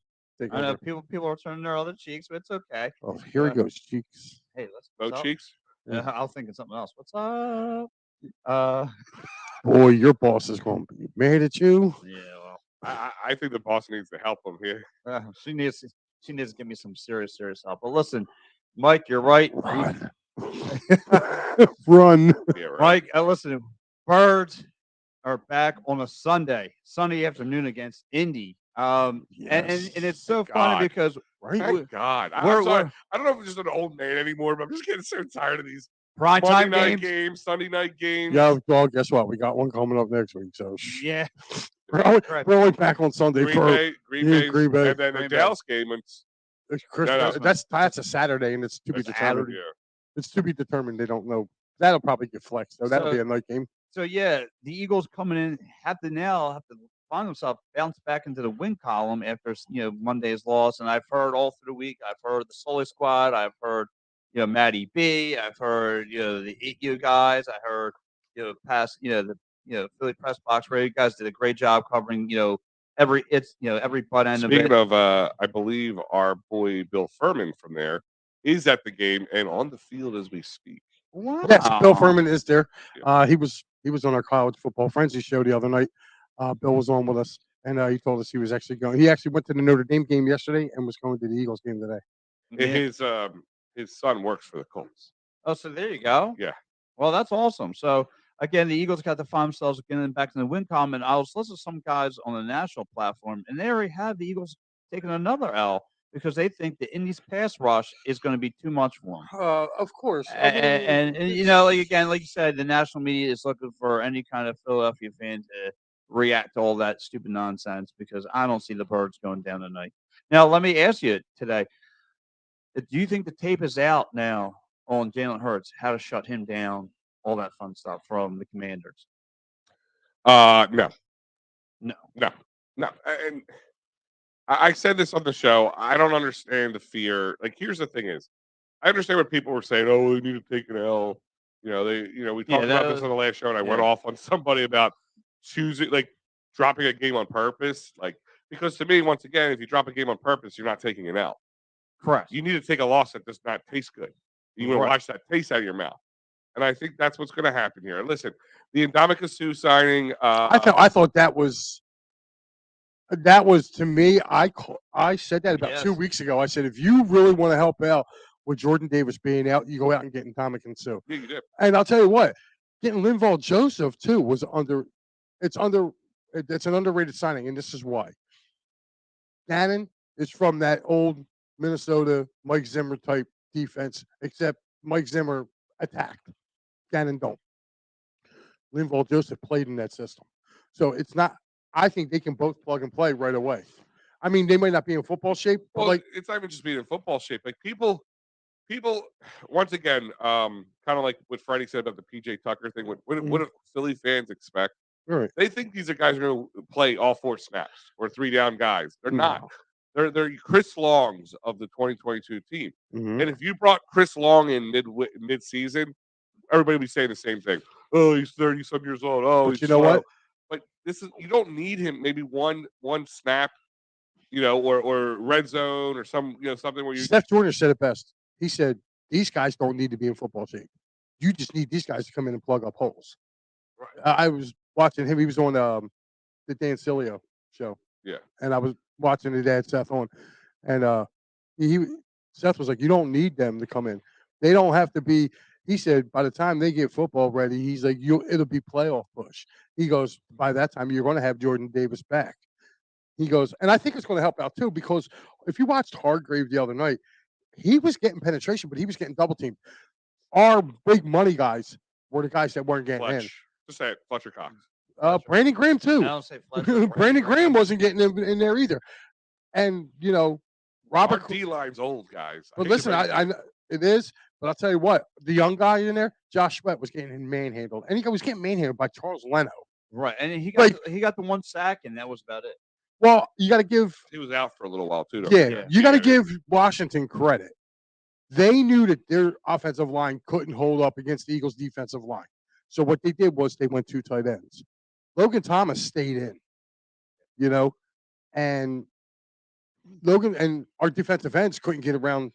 I know people are turning their other cheeks, but it's okay. Oh, here he goes, cheeks. Hey, let's go cheeks. Yeah, I'll think of something else. What's up? Boy, your boss is going to be mad at you. Yeah, well, I think the boss needs to help him here. She needs to give me some serious help. But listen, Mike, you're right. Run. Run. Yeah, right. Mike, listen, Birds are back on a Sunday afternoon against Indy. And it's so funny because thank God. I'm sorry. I don't know if I'm just an old man anymore, but I'm just getting so tired of these prime time games, Sunday night games. Yeah, well, guess what? We got one coming up next week. So yeah, we're only back on Sunday Green Bay, and then the Dallas game. That's a Saturday, and it's to be determined. Yeah. It's to be determined. They don't know. That'll probably get flexed. So that'll be a night game. So yeah, the Eagles coming in have to find themselves bounce back into the win column after Monday's loss. And I've heard all through the week. I've heard the Sully squad. I've heard Matty B. I've heard the 8U guys. I heard the Philly press box radio guys did a great job covering every butt end of it. Speaking of, I believe our boy Bill Furman from there is at the game and on the field as we speak. Wow. Yes, Bill Furman is there. He was He was on our college football frenzy show the other night. Bill was on with us, and he told us he was actually going. He actually went to the Notre Dame game yesterday and was going to the Eagles game today. His son works for the Colts. Oh, so there you go. Yeah. Well, that's awesome. So again, the Eagles got to find themselves getting back to the win column. And I was listening to some guys on the national platform, and they already have the Eagles taking another L because they think the Indies pass rush is going to be too much for them. Of course. And you know, like again, like you said, the national media is looking for any kind of Philadelphia fan to react to all that stupid nonsense because I don't see the Birds going down tonight. Now, let me ask you today: do you think the tape is out now on Jalen Hurts, how to shut him down, all that fun stuff from the Commanders? No. No. And I said this on the show. I don't understand the fear. Like, here's the thing: is I understand what people were saying. Oh, we need to take an L. We talked about this on the last show, and I went off on somebody about dropping a game on purpose. Like, because to me, once again, if you drop a game on purpose, you're not taking an L. Correct. You need to take a loss that does not taste good. You want to watch that taste out of your mouth. And I think that's what's going to happen here. Listen, the Ndamukong Suh signing. I thought that was to me. I said that about 2 weeks ago. I said if you really want to help out with Jordan Davis being out, you go out and get Ndamukong Suh. Yeah, you did. And I'll tell you what, getting Linval Joseph too was it's an underrated signing, and this is why. Gannon is from that old Minnesota Mike Zimmer type defense, except Mike Zimmer attacked. Gannon don't. Linval Joseph played in that system. So it's not – I think they can both plug and play right away. I mean, they might not be in football shape, but it's not even just being in football shape. Like, people once again, kind of like what Freddie said about the PJ Tucker thing. What do Philly fans expect? Right. They think these guys are going to play all 4 snaps or 3 down guys. They're not. They're Chris Longs of the 2022 team. Mm-hmm. And if you brought Chris Long in mid-season, everybody would be saying the same thing. Oh, he's 30-some years old. Oh, but he's you know slow. what? But you don't need him maybe one snap, or red zone or something where you. Steph Joyner said it best. He said, these guys don't need to be in football shape. You just need these guys to come in and plug up holes. Right. I was watching him. He was on the Dan Cilio show. Yeah. And I was watching his dad, Seth, on. And Seth was like, you don't need them to come in. They don't have to be. He said, by the time they get football ready, he's like, it'll be playoff push. He goes, by that time, you're going to have Jordan Davis back. He goes, and I think it's going to help out, too, because if you watched Hargrave the other night, he was getting penetration, but he was getting double teamed. Our big money guys were the guys that weren't getting in. Just say it, Fletcher Cox. Brandon Graham, too. I don't say Fletcher. Brandon Graham wasn't getting in there either. And, Robert. Our D-line's old, guys. But listen, I it is. But I'll tell you what, the young guy in there, Josh Sweat, was getting manhandled. And he was getting manhandled by Charles Leno. Right. And he got the one sack, and that was about it. Well, you got to give. He was out for a little while, too. Yeah, you got to give Washington credit. They knew that their offensive line couldn't hold up against the Eagles' defensive line. So what they did was they went 2 tight ends. Logan Thomas stayed in, and Logan and our defensive ends couldn't get around.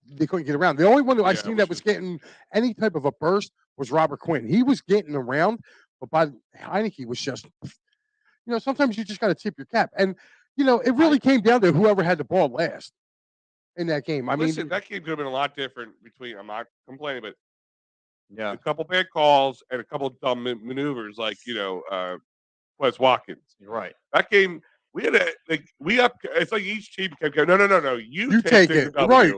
They couldn't get around. The only one that I've seen that was getting any type of a burst was Robert Quinn. He was getting around, but by Heineke was just, sometimes you just got to tip your cap. And, it really came down to whoever had the ball last in that game. I mean, that game could have been a lot different I'm not complaining, but a couple bad calls and a couple dumb maneuvers like, Wes Watkins. You're right. That game, we had it's like each team kept going, no, you take it. Right.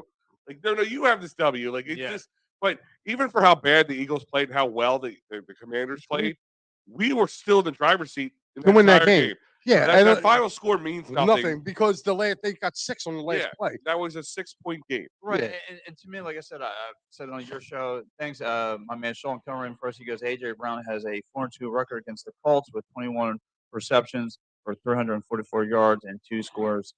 Like, no, you have this W. Like, it's just, but even for how bad the Eagles played and how well the Commanders played, we were still in the driver's seat to win that game. Yeah. And that final score means nothing. Because they got 6 on the last play. That was a 6-point game. Right. Yeah. And to me, like I said, I said it on your show, thanks, my man Sean coming in first. He goes, A.J. Brown has a 4-2 record against the Colts with 21 receptions for 344 yards and 2 scores.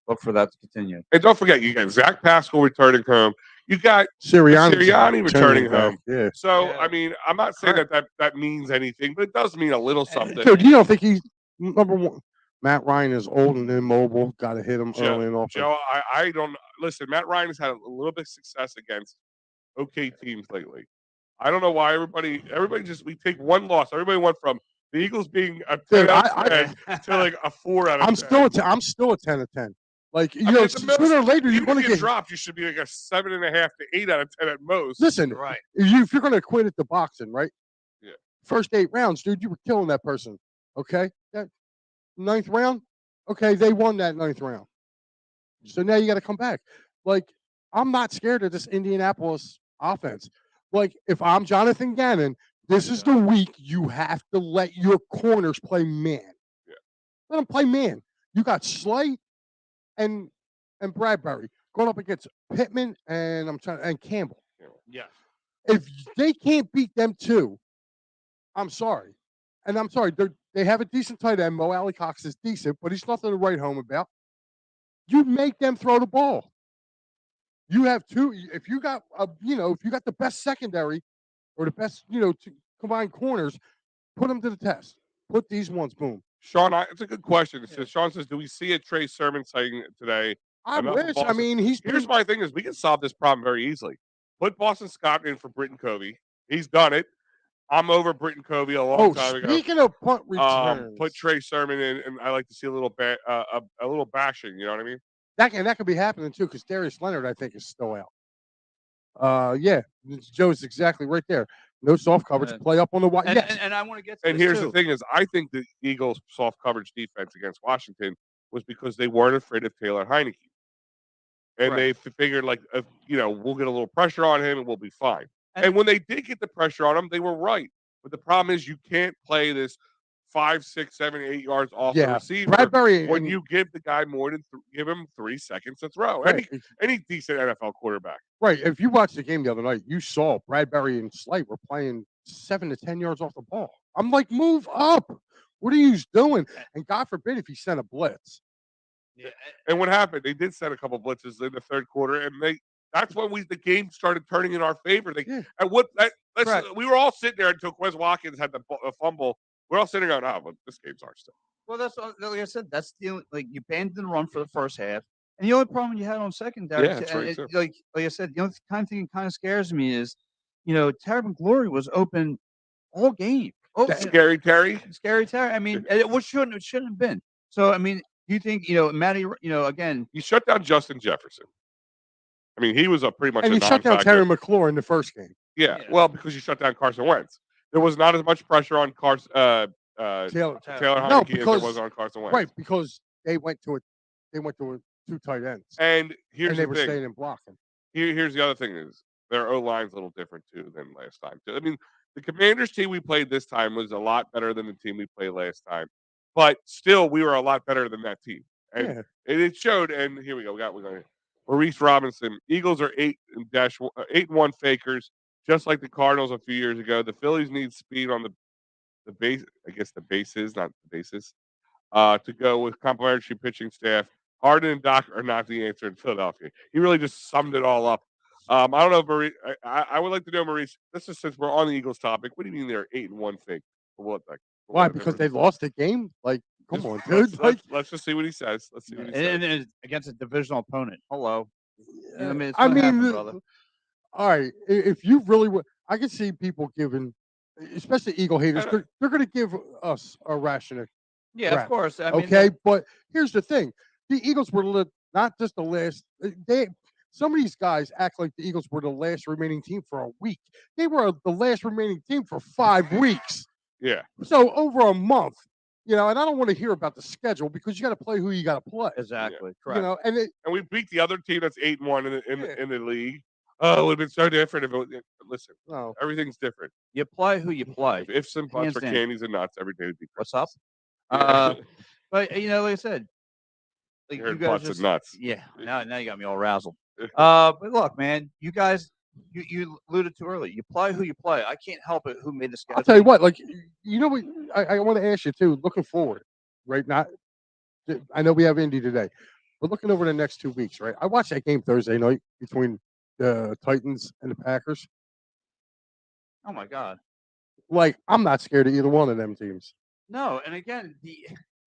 Look for that to continue. And don't forget, you got Zach Pascal returning home. You got Sirianni returning home. Yeah. So, I mean, I'm not saying that means anything, but it does mean a little something. Dude, you don't think he's number one? Matt Ryan is old and immobile. Got to hit him early and often. Joe, I don't listen. Matt Ryan has had a little bit of success against okay teams lately. I don't know why everybody just we take one loss. Everybody went from the Eagles being a 10 Dude, out of 10 to like a 4 out of 10. I'm still a 10 of 10. Like, I mean, at the sooner or later, you're even going if to you get drop, you should be like a 7.5 to 8 out of 10 at most. Listen, Right. if you're going to quit at the boxing, right? Yeah. First 8 rounds, dude, you were killing that person. Okay? That 9th round, okay, they won that 9th round. So now you got to come back. Like, I'm not scared of this Indianapolis offense. Like, if I'm Jonathan Gannon, this is the week you have to let your corners play man. Yeah. Let them play man. You got Slay and Bradbury going up against Pittman and Campbell. Yes. If they can't beat them two, I'm sorry. And I'm sorry, they have a decent tight end. Mo Alley Cox is decent, but he's nothing to write home about. You make them throw the ball. You have two. If you got if you got the best secondary or the best, combined corners, put them to the test. Put these ones, boom. Sean, it's a good question. Sean says, do we see a Trey Sermon sighting today? I wish. I mean, here's my thing: is we can solve this problem very easily. Put Boston Scott in for Britton Covey. He's done it. I'm over Britton Covey a long time ago. Speaking of punt returns, put Trey Sermon in, and I like to see a little bashing. You know what I mean? That could be happening too, because Darius Leonard, I think, is still out. Yeah, Joe's exactly right there. No soft coverage, play up on the wide. And I want to get to And this here's too. the thing: is I think the Eagles' soft coverage defense against Washington was because they weren't afraid of Taylor Heineke, and they figured we'll get a little pressure on him and we'll be fine. And when they did get the pressure on him, they were right. But the problem is you can't play this 5, 6, 7, 8 yards off the receiver Bradbury, when you give the guy more than give him 3 seconds to throw. Right. Any decent NFL quarterback. Right. If you watched the game the other night, you saw Bradbury and Slate were playing 7 to 10 yards off the ball. I'm like, move up. What are you doing? And God forbid if he sent a blitz. Yeah. And what happened? They did send a couple blitzes in the third quarter, and that's when the game started turning in our favor. We were all sitting there until Quez Watkins had the fumble. We're all sitting around, but this game's ours still. Well, that's like I said. That's the you banned the run for the first half, and the only problem you had on secondary, like I said, the only thing that kind of scares me is, Terry McGlory was open all game. Scary Terry. I mean, it shouldn't have been. So I mean, do you think Matty? Again, you shut down Justin Jefferson. I mean, he was pretty much. And you shut down Terry McLaurin in the first game. Yeah, well, because you shut down Carson Wentz. There was not as much pressure on Taylor Heineke as there was on Carson Wentz. Right, because they went to 2 tight ends. And they were staying in blocking. Here's the other thing is their O-line's a little different too than last time. I mean, the Commanders team we played this time was a lot better than the team we played last time. But still, we were a lot better than that team. And it showed, and here we go. We got Maurice Robinson. Eagles are 8-1 fakers, just like the Cardinals a few years ago. The Phillies need speed on the base. I guess the bases, not the bases, to go with complementary pitching staff. Harden and Doc are not the answer in Philadelphia. He really just summed it all up. I don't know, Maurice. I would like to know, Maurice. This is since we're on the Eagles topic. What do you mean they're 8-1 fake? For what? Why? Because they lost the game? Like, come on, dude. Let's just see what he says. Let's see what he says. And against a divisional opponent. Hello. I mean, brother. All right. If you really would, I can see people giving, especially Eagle haters, they're going to give us a ration. Yeah, of course. I mean, okay, but here's the thing: the Eagles were not just the last. Some of these guys act like the Eagles were the last remaining team for a week. They were the last remaining team for 5 weeks. Yeah. So over a month, and I don't want to hear about the schedule because you got to play who you got to play. Exactly. Correct. And we beat the other team that's 8-1 in the league. Oh, it would have been so different if listen. No. Everything's different. You play who you play. If some butts for candies and nuts every day would be What's up? Yeah. But like I said, you heard butts and nuts. Yeah. Now you got me all razzled. But look, man, you guys, you alluded to early. You play who you play. I can't help it who made the schedule. I'll tell you what, what I want to ask you too. Looking forward, right? I know we have Indy today, but looking over the next 2 weeks, right? I watched that game Thursday night between the Titans and the Packers. Oh my God! Like, I'm not scared of either one of them teams. No, and again,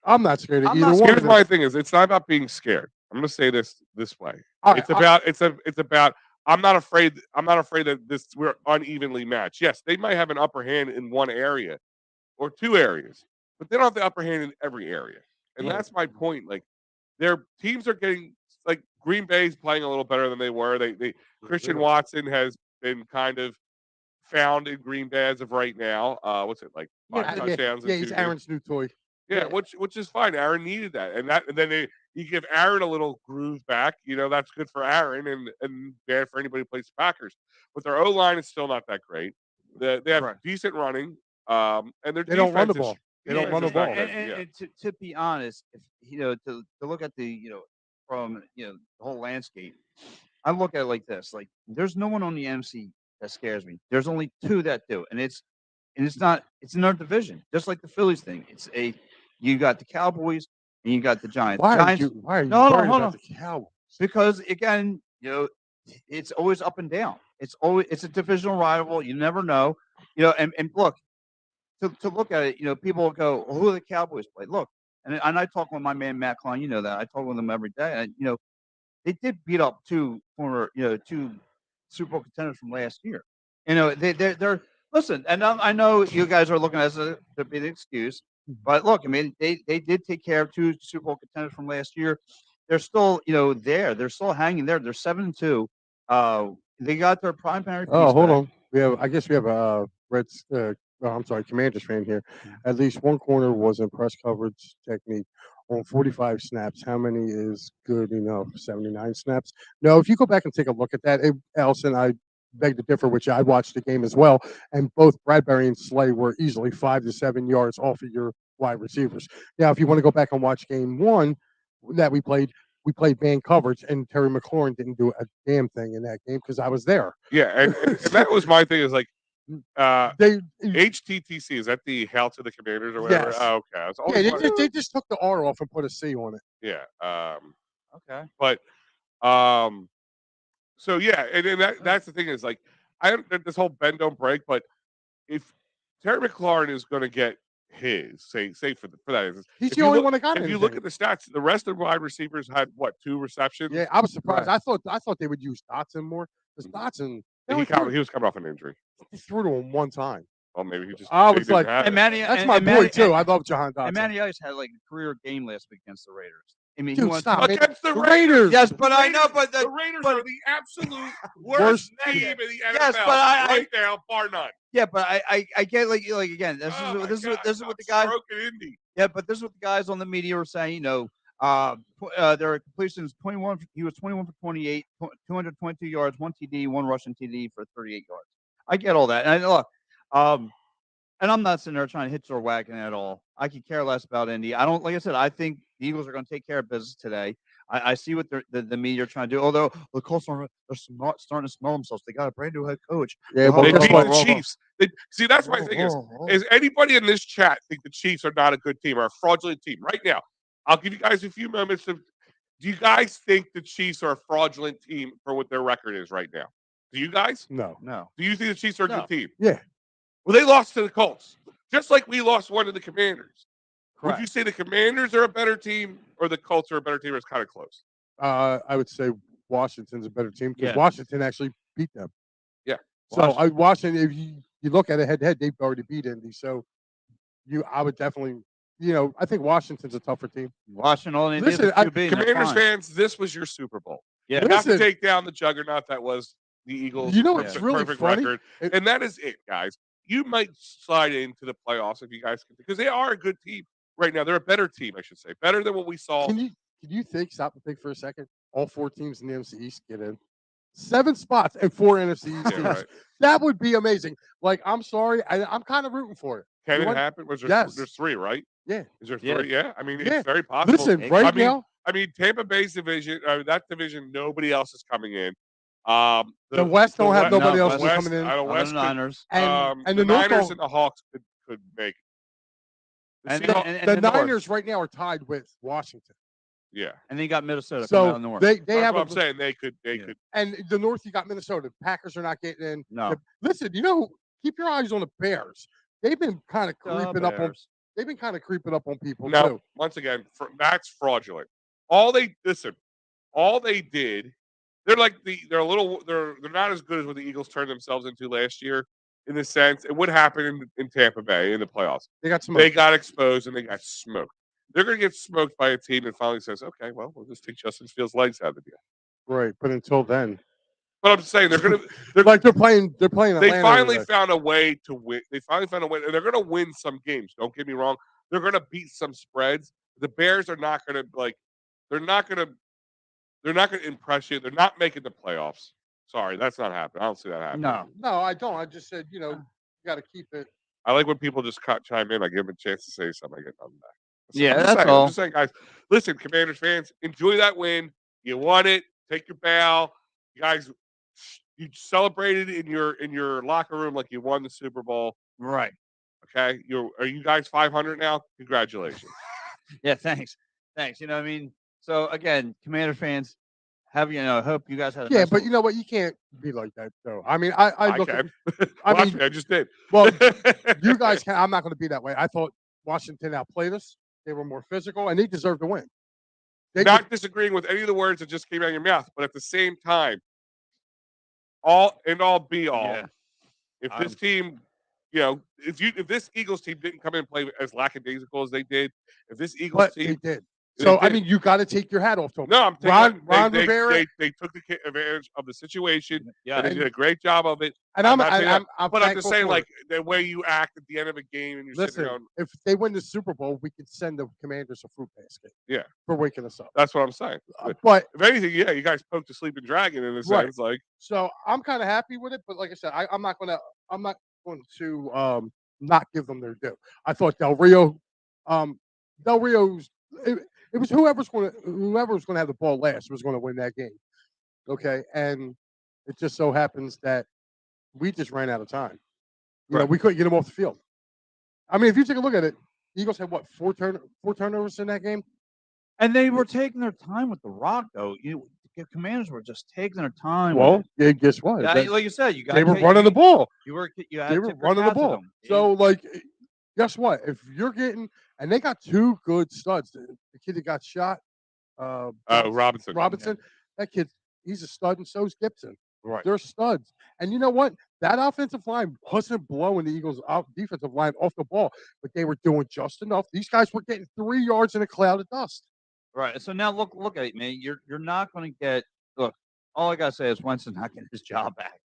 I'm not scared of either one. Here's my thing: is it's not about being scared. I'm going to say this way. It's about I'm not afraid that we're unevenly matched. Yes, they might have an upper hand in one area or two areas, but they don't have the upper hand in every area. And Yeah. that's my point. Like their teams are getting like Green Bay's playing a little better than they were. They Christian Watson has been kind of found in Green Bay as of right now. What's it like? Yeah, 5 yeah, touchdowns in Yeah, 2 he's games? Aaron's new toy. Yeah, Yeah. which is fine. Aaron needed that, and then you give Aaron a little groove back. That's good for Aaron and bad for anybody who plays the Packers. But their O line is still not that great. They have Correct. decent running, and their They don't run defense the ball. is They don't defense run the is not ball. good. And, Yeah. and to be honest, if to look at the from the whole landscape, I look at it like this: like there's no one on the MC that scares me. There's only two that do, and it's not it's in our division, just like the Phillies thing. You got the Cowboys and you got the Giants. Why Giants, are you no, worried hold about on. the Cowboys? Because again, it's always up and down. It's a divisional rival. You never know. And look, to look at it, people will go, well, who are the Cowboys play? Look, and I talk with my man Matt Klein, that. I talk with him every day. And they did beat up two Super Bowl contenders from last year. They're listen, and I know you guys are looking at it to be an excuse, but look, I mean, they did take care of two Super Bowl contenders from last year. They're still, there. They're still hanging there. They're 7-2. They got their primary piece Oh, hold back. on. I guess we have a Commanders fan here. At least one corner was in press coverage technique on 45 snaps. How many is good enough? 79 snaps. No, if you go back and take a look at that, Allison, I beg to differ with you. I watched the game as well, and both Bradbury and Slay were easily 5 to 7 yards off of your wide receivers. Now, if you want to go back and watch game one that we played man coverage, and Terry McLaurin didn't do a damn thing in that game because I was there. Yeah, and that was my thing. Is like They HTTC. Is that the Hail to the Commanders or whatever? Yes. Oh, okay. I was Yeah, always they just took the R off and put a C on it. yeah. Okay. But so yeah, and that's the thing is like this whole bend don't break, but if Terry McLaurin is going to get his say for that instance, He's if the you only look- one that got If anything. you look at the stats, the rest of the wide receivers had what 2 receptions. Yeah, I was surprised. Right. I thought they would use Dotson more because Dotson he was coming off an injury. he threw to him one time. Well, maybe he just I he was didn't like, have And it. Manny, That's and, my and boy Manny, too. And, I love Jahan and Dotson. Manny Ice had like a career game last week against the Raiders. I mean, he Dude, went stop. Against the Raiders. Yes, but I know, but the Raiders but- are the absolute Worst worst team. team in the NFL. Yes, but I- right now, bar none. yeah, but I get like again. This Oh my is God, this is what I'm the guys. stroking Indy. Yeah, but this is what the guys on the media were saying. Their completions 21. He was 21 for 28, 222 yards, 1 TD, 1 rushing TD for 38 yards. I get all that, and look, and I'm not sitting there trying to hitch their wagon at all. I could care less about Indy. I don't, like I said, I think the Eagles are going to take care of business today. I see what the media are trying to do. Although the Colts are starting to smell themselves. They got a brand new head coach. Yeah, Well, They but beat guess the what? Chiefs. See, that's my thing is anybody in this chat think the Chiefs are not a good team or a fraudulent team? Right now, I'll give you guys a few moments to. Do you guys think the Chiefs are a fraudulent team for what their record is right now? Do you guys? No. No. Do you think the Chiefs are a No. good team? Yeah. Well, they lost to the Colts, just like we lost one to the Commanders. Correct. Would you say the Commanders are a better team or the Colts are a better team, or it's kind of close? I would say Washington's a better team because Yeah. Washington actually beat them. Yeah. So Washington, if you look at it head to head, they've already beat Indy. So I would definitely, I think Washington's a tougher team. Washington only Listen, needs a QB. and they're Commanders fine. fans, this was your Super Bowl. Yeah. You have to Listen. take down the juggernaut that was the Eagles. You know perfect- what's really perfect funny? record, and that is it, guys. You might slide into the playoffs if you guys can, because they are a good team right now. They're a better team, I should say, better than what we saw. Can you stop and think for a second? All 4 teams in the NFC East get in. 7 spots and 4 NFC East Yeah, teams. right. That would be amazing. Like, I'm sorry, I'm kind of rooting for it. Can You it want- happen? Was there? Yes. There's 3, right? Yeah. Is there 3? Yeah. Yeah. I mean, Yeah. it's very possible. Listen, I right mean, now, I mean, Tampa Bay's division, that division, nobody else is coming in. the West don't have nobody no, else West- coming in. I don't Other West than could, Niners. And the the North Niners don't- and the Hawks could make it. The And- Seahawks- and- The the North. Niners right now are tied with Washington. yeah. And then you got Minnesota coming out So of the North. they That's have what a I'm saying. They could. Yeah. and the North you got Minnesota. Packers are not getting in. No. Listen, keep your eyes on the Bears. They've been kind of creeping up on. Bears. They've been kind of creeping up on people Now, too. once again, that's fraudulent. All they did they're like they're not as good as what the Eagles turned themselves into last year in the sense it would happen in Tampa Bay in the playoffs. They got They smoked. got exposed and they got smoked. They're going to get smoked by a team that finally says, "Okay, well, we'll just take Justin Fields' legs out of the deal." Right, but until then, But I'm saying they're going to. they're playing. They're playing. They Atlanta finally today. found a way to win. They finally found a way, and they're going to win some games. Don't get me wrong. They're going to beat some spreads. The Bears are not going to like. They're not going to. They're not going to impress you. They're not making the playoffs. Sorry, that's not happening. I don't see that happening. No. No, I don't. I just said, you got to keep it. I like when people just chime in. I give them a chance to say something. I get nothing back. Yeah, I'm just that's saying, all. I'm just saying, guys. Listen, Commanders fans, enjoy that win. You won it. Take your bow, you guys. You celebrated in your locker room like you won the Super Bowl. Right. Okay. Are you guys 500 now? Congratulations. Yeah. Thanks. You know what I mean? So again, Commander fans, hope you guys had. Yeah, but you know what? You can't be like that, though. I mean, I look. can. I Watch mean, me, I just did. well, you guys can. I'm not going to be that way. I thought Washington outplayed us. They were more physical, and they deserve to win. Not disagreeing with any of the words that just came out of your mouth, but at the same time, all be all. Yeah. If this team, if this Eagles team didn't come in and play as lackadaisical as they did, if this Eagles team they did. they So I did. mean, you got to take your hat off to them. No, I'm taking Ron Rivera. They took advantage of the situation. Yeah. And they did a great job of it. And I'm I'm but I'm just thankful saying, for like it. the way you act at the end of a game, and you're sitting Listen, there going, if they win the Super Bowl, we could send the Commanders a fruit basket. Yeah. For waking us up. that's what I'm saying. But If anything, yeah, you guys poked a sleeping dragon in a Right. sense, like. so I'm kind of happy with it. But like I said, I'm not going to not give them their due. I thought Del Rio's. It was whoever's going to have the ball last was going to win that game. Okay, and it just so happens that we just ran out of time. Right. We couldn't get them off the field. I mean, if you take a look at it, the Eagles had what four turnovers in that game. And they were taking their time with the rock, though. The Commanders were just taking their time. Well, yeah, guess what? yeah, like you said, They were running the ball. You had They were to tip your running the hat to ball. them. So, like, guess what? If you're getting, and they got two good studs. The kid that got shot, Robinson. That kid, he's a stud, and so's Gibson. Right. They're studs. And you know what? That offensive line wasn't blowing the Eagles' defensive line off the ball, but they were doing just enough. These guys were getting 3 yards in a cloud of dust. Right. So now look at it, man. You're not going to get. Look, all I gotta say is Winston's not getting his job back.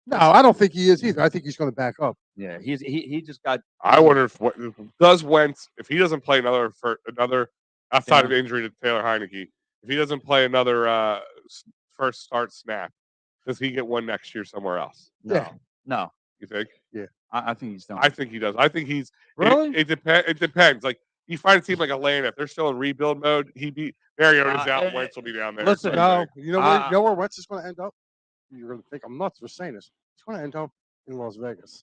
No, I don't think he is either. I think he's going to back up. Yeah, he just got. I wonder if does Wentz, if he doesn't play another outside of injury to Taylor Heineke, if he doesn't play another first start snap, does he get one next year somewhere else? No. You think? Yeah. I think he's done. I think he does. I think he's Really? It depends. Like you find a team like Atlanta, if they're still in rebuild mode, Mariota's out. Wentz will be down there. Listen, No, you know where Wentz is going to end up? You're going to think I'm nuts for saying this. He's going to end up in Las Vegas.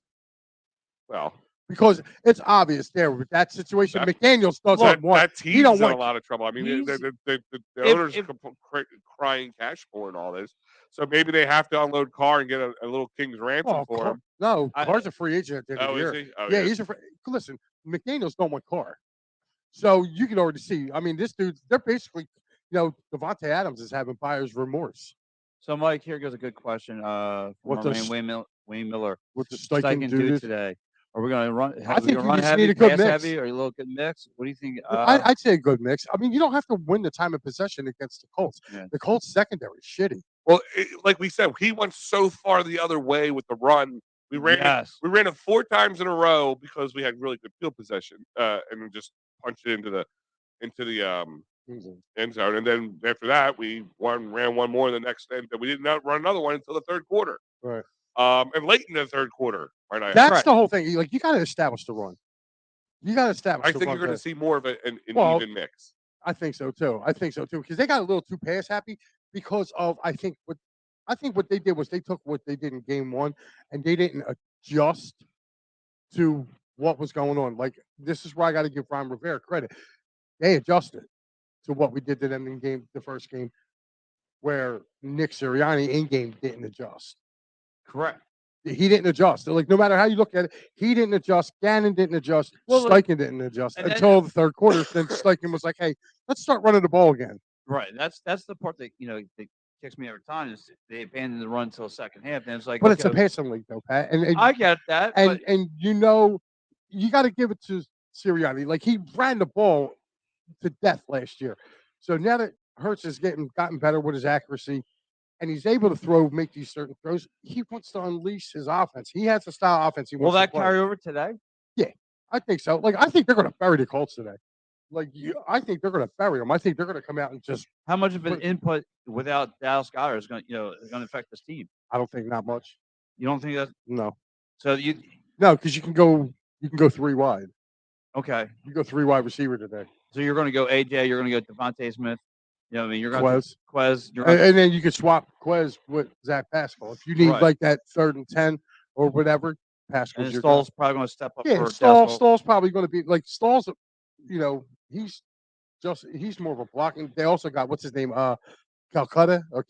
Well, because it's obvious there with that situation. McDaniels doesn't want. That team's he don't in want a lot of trouble. I mean, the owners crying cash for and all this. So maybe they have to unload Carr and get a little king's ransom for him. No, Carr's a free agent at the end of the year. Is he? Oh, yeah, he's a free. Listen, McDaniels don't want Carr. So you can already see. I mean, this dude, they're basically, Devontae Adams is having buyer's remorse. So, Mike, here goes a good question. What does Wayne Miller? What the Steichen do today? Are we going to run? I think we run just heavy, need a good pass mix. heavy, or a little good mix? What do you think? I'd say a good mix. I mean, you don't have to win the time of possession against the Colts. Yeah. The Colts secondary is shitty. Well, like we said, he went so far the other way with the run. We ran it 4 times in a row because we had really good field possession, and then just punched it into the end zone. And then after that, we ran one more in the next end. We didn't run another one until the third quarter. Right. And late in the third quarter. That's the whole thing. You got to establish the run. You got to establish. I think you're going to see more of an even mix. I think so too. Because they got a little too pass happy because of I think what they did was they took what they did in game 1 and they didn't adjust to what was going on. Like this is where I got to give Ron Rivera credit. They adjusted to what we did to them in the first game, where Nick Sirianni in game didn't adjust. Correct. He didn't adjust. Like no matter how you look at it, he didn't adjust. Gannon didn't adjust. Steichen didn't adjust until the third quarter. Then Steichen was like, "Hey, let's start running the ball again." Right. That's the part that ticks me every time is they abandon the run until second half. Then it's like, But it's a okay, passing league, though, Pat. And I get that, and but and you know, you got to give it to Sirianni. Like he ran the ball to death last year. So now that Hurts has gotten better with his accuracy, and he's able to make these certain throws, he wants to unleash his offense. He has a style offense he will wants to that play. carry over today? Yeah, I think so. Like I think they're going to bury the Colts today. I think they're going to bury them. I think they're going to come out and just. How much of an But- input without Dallas Goddard is going to affect this team? I don't think not much. You don't think that? No, So you because you can go 3 wide. okay? You go 3 wide receiver today. So you're going to go AJ. You're going to go Devontae Smith. You know, what I mean, you're going Quez. to Quez. You're And, going and then you could swap Quez with Zach Pascal. If you need Right. like that 3rd and 10 or whatever, Pascal's and your Stoll's guy. probably going to step up. Yeah, for Stall's probably going to be like Stall's. He's more of a blocking. They also got what's his name, Calcutta or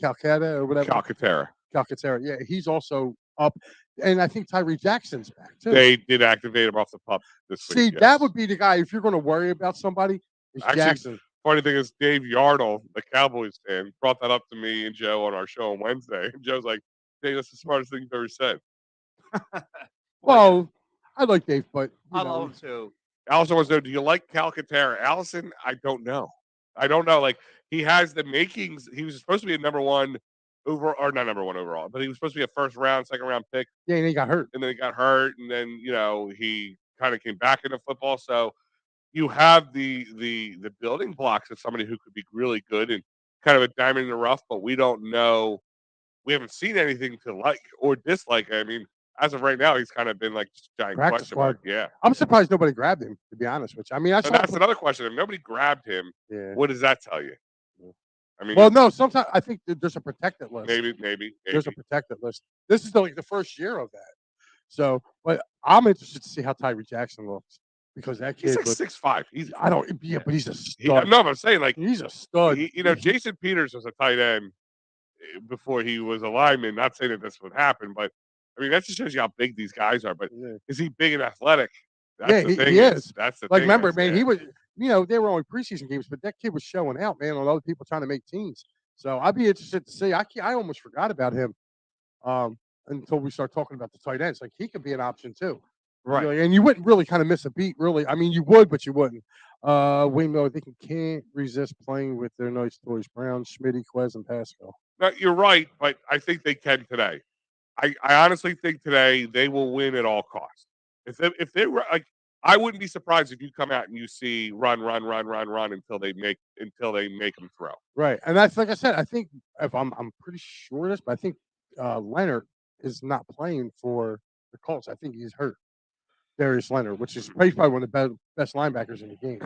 whatever. Calcaterra. Calcaterra. Yeah, he's also up, and I think Tyree Jackson's back too. They did activate him off the pup this week. See, yes. that would be the guy if you're going to worry about somebody. It's Actually, Jackson. Funny thing is, Dave Yardle, the Cowboys fan, brought that up to me and Joe on our show on Wednesday. And Joe's like, "Dave, that's the smartest thing you've ever said." Well, I like Dave, but I love him too. Allison wants to know, do you like Calcaterra? Allison, I don't know. Like, he has the makings. He was supposed to be a number one or not number one overall, but he was supposed to be a first round, second round pick. Yeah, and he got hurt. And then he got hurt. And then, he kind of came back into football. So you have the building blocks of somebody who could be really good and kind of a diamond in the rough, but we don't know. We haven't seen anything to like or dislike. I mean, as of right now, he's kind of been like just a giant Practice question mark. squad. Yeah. I'm surprised nobody grabbed him, to be honest with you. I mean, And that's another question. If nobody grabbed him, Yeah. what does that tell you? I mean, Well, no. Sometimes I think there's a protected list. maybe. There's a protected list. This is the first year of that. So, but I'm interested to see how Tyree Jackson looks because that He's kid. like 6'5". He's But he's a stud. no, I'm saying like He's a stud. Jason Peters was a tight end before he was a lineman. Not saying that that's what happened, but I mean that just shows you how big these guys are. But Yeah. is he big and athletic? Yeah, That's the thing. he is. That's the Like, thing. remember, man, he was. They were only preseason games, but that kid was showing out, man, on other people trying to make teams. So I'd be interested to see. I almost forgot about him until we start talking about the tight ends. Like he could be an option too. Right. Really, and you wouldn't really kind of miss a beat, really. I mean, you would, but you wouldn't. Wayne Miller, they can't resist playing with their nice toys. Brown, Schmitty, Quez, and Pascal. No, you're right, but I think they can today. I honestly think today they will win at all costs. If they were like, I wouldn't be surprised if you come out and you see run until they make them throw. Right, and that's like I said. I think if I'm pretty sure of this, but I think Leonard is not playing for the Colts. I think he's hurt. Darius Leonard, which is probably one of the best linebackers in the game.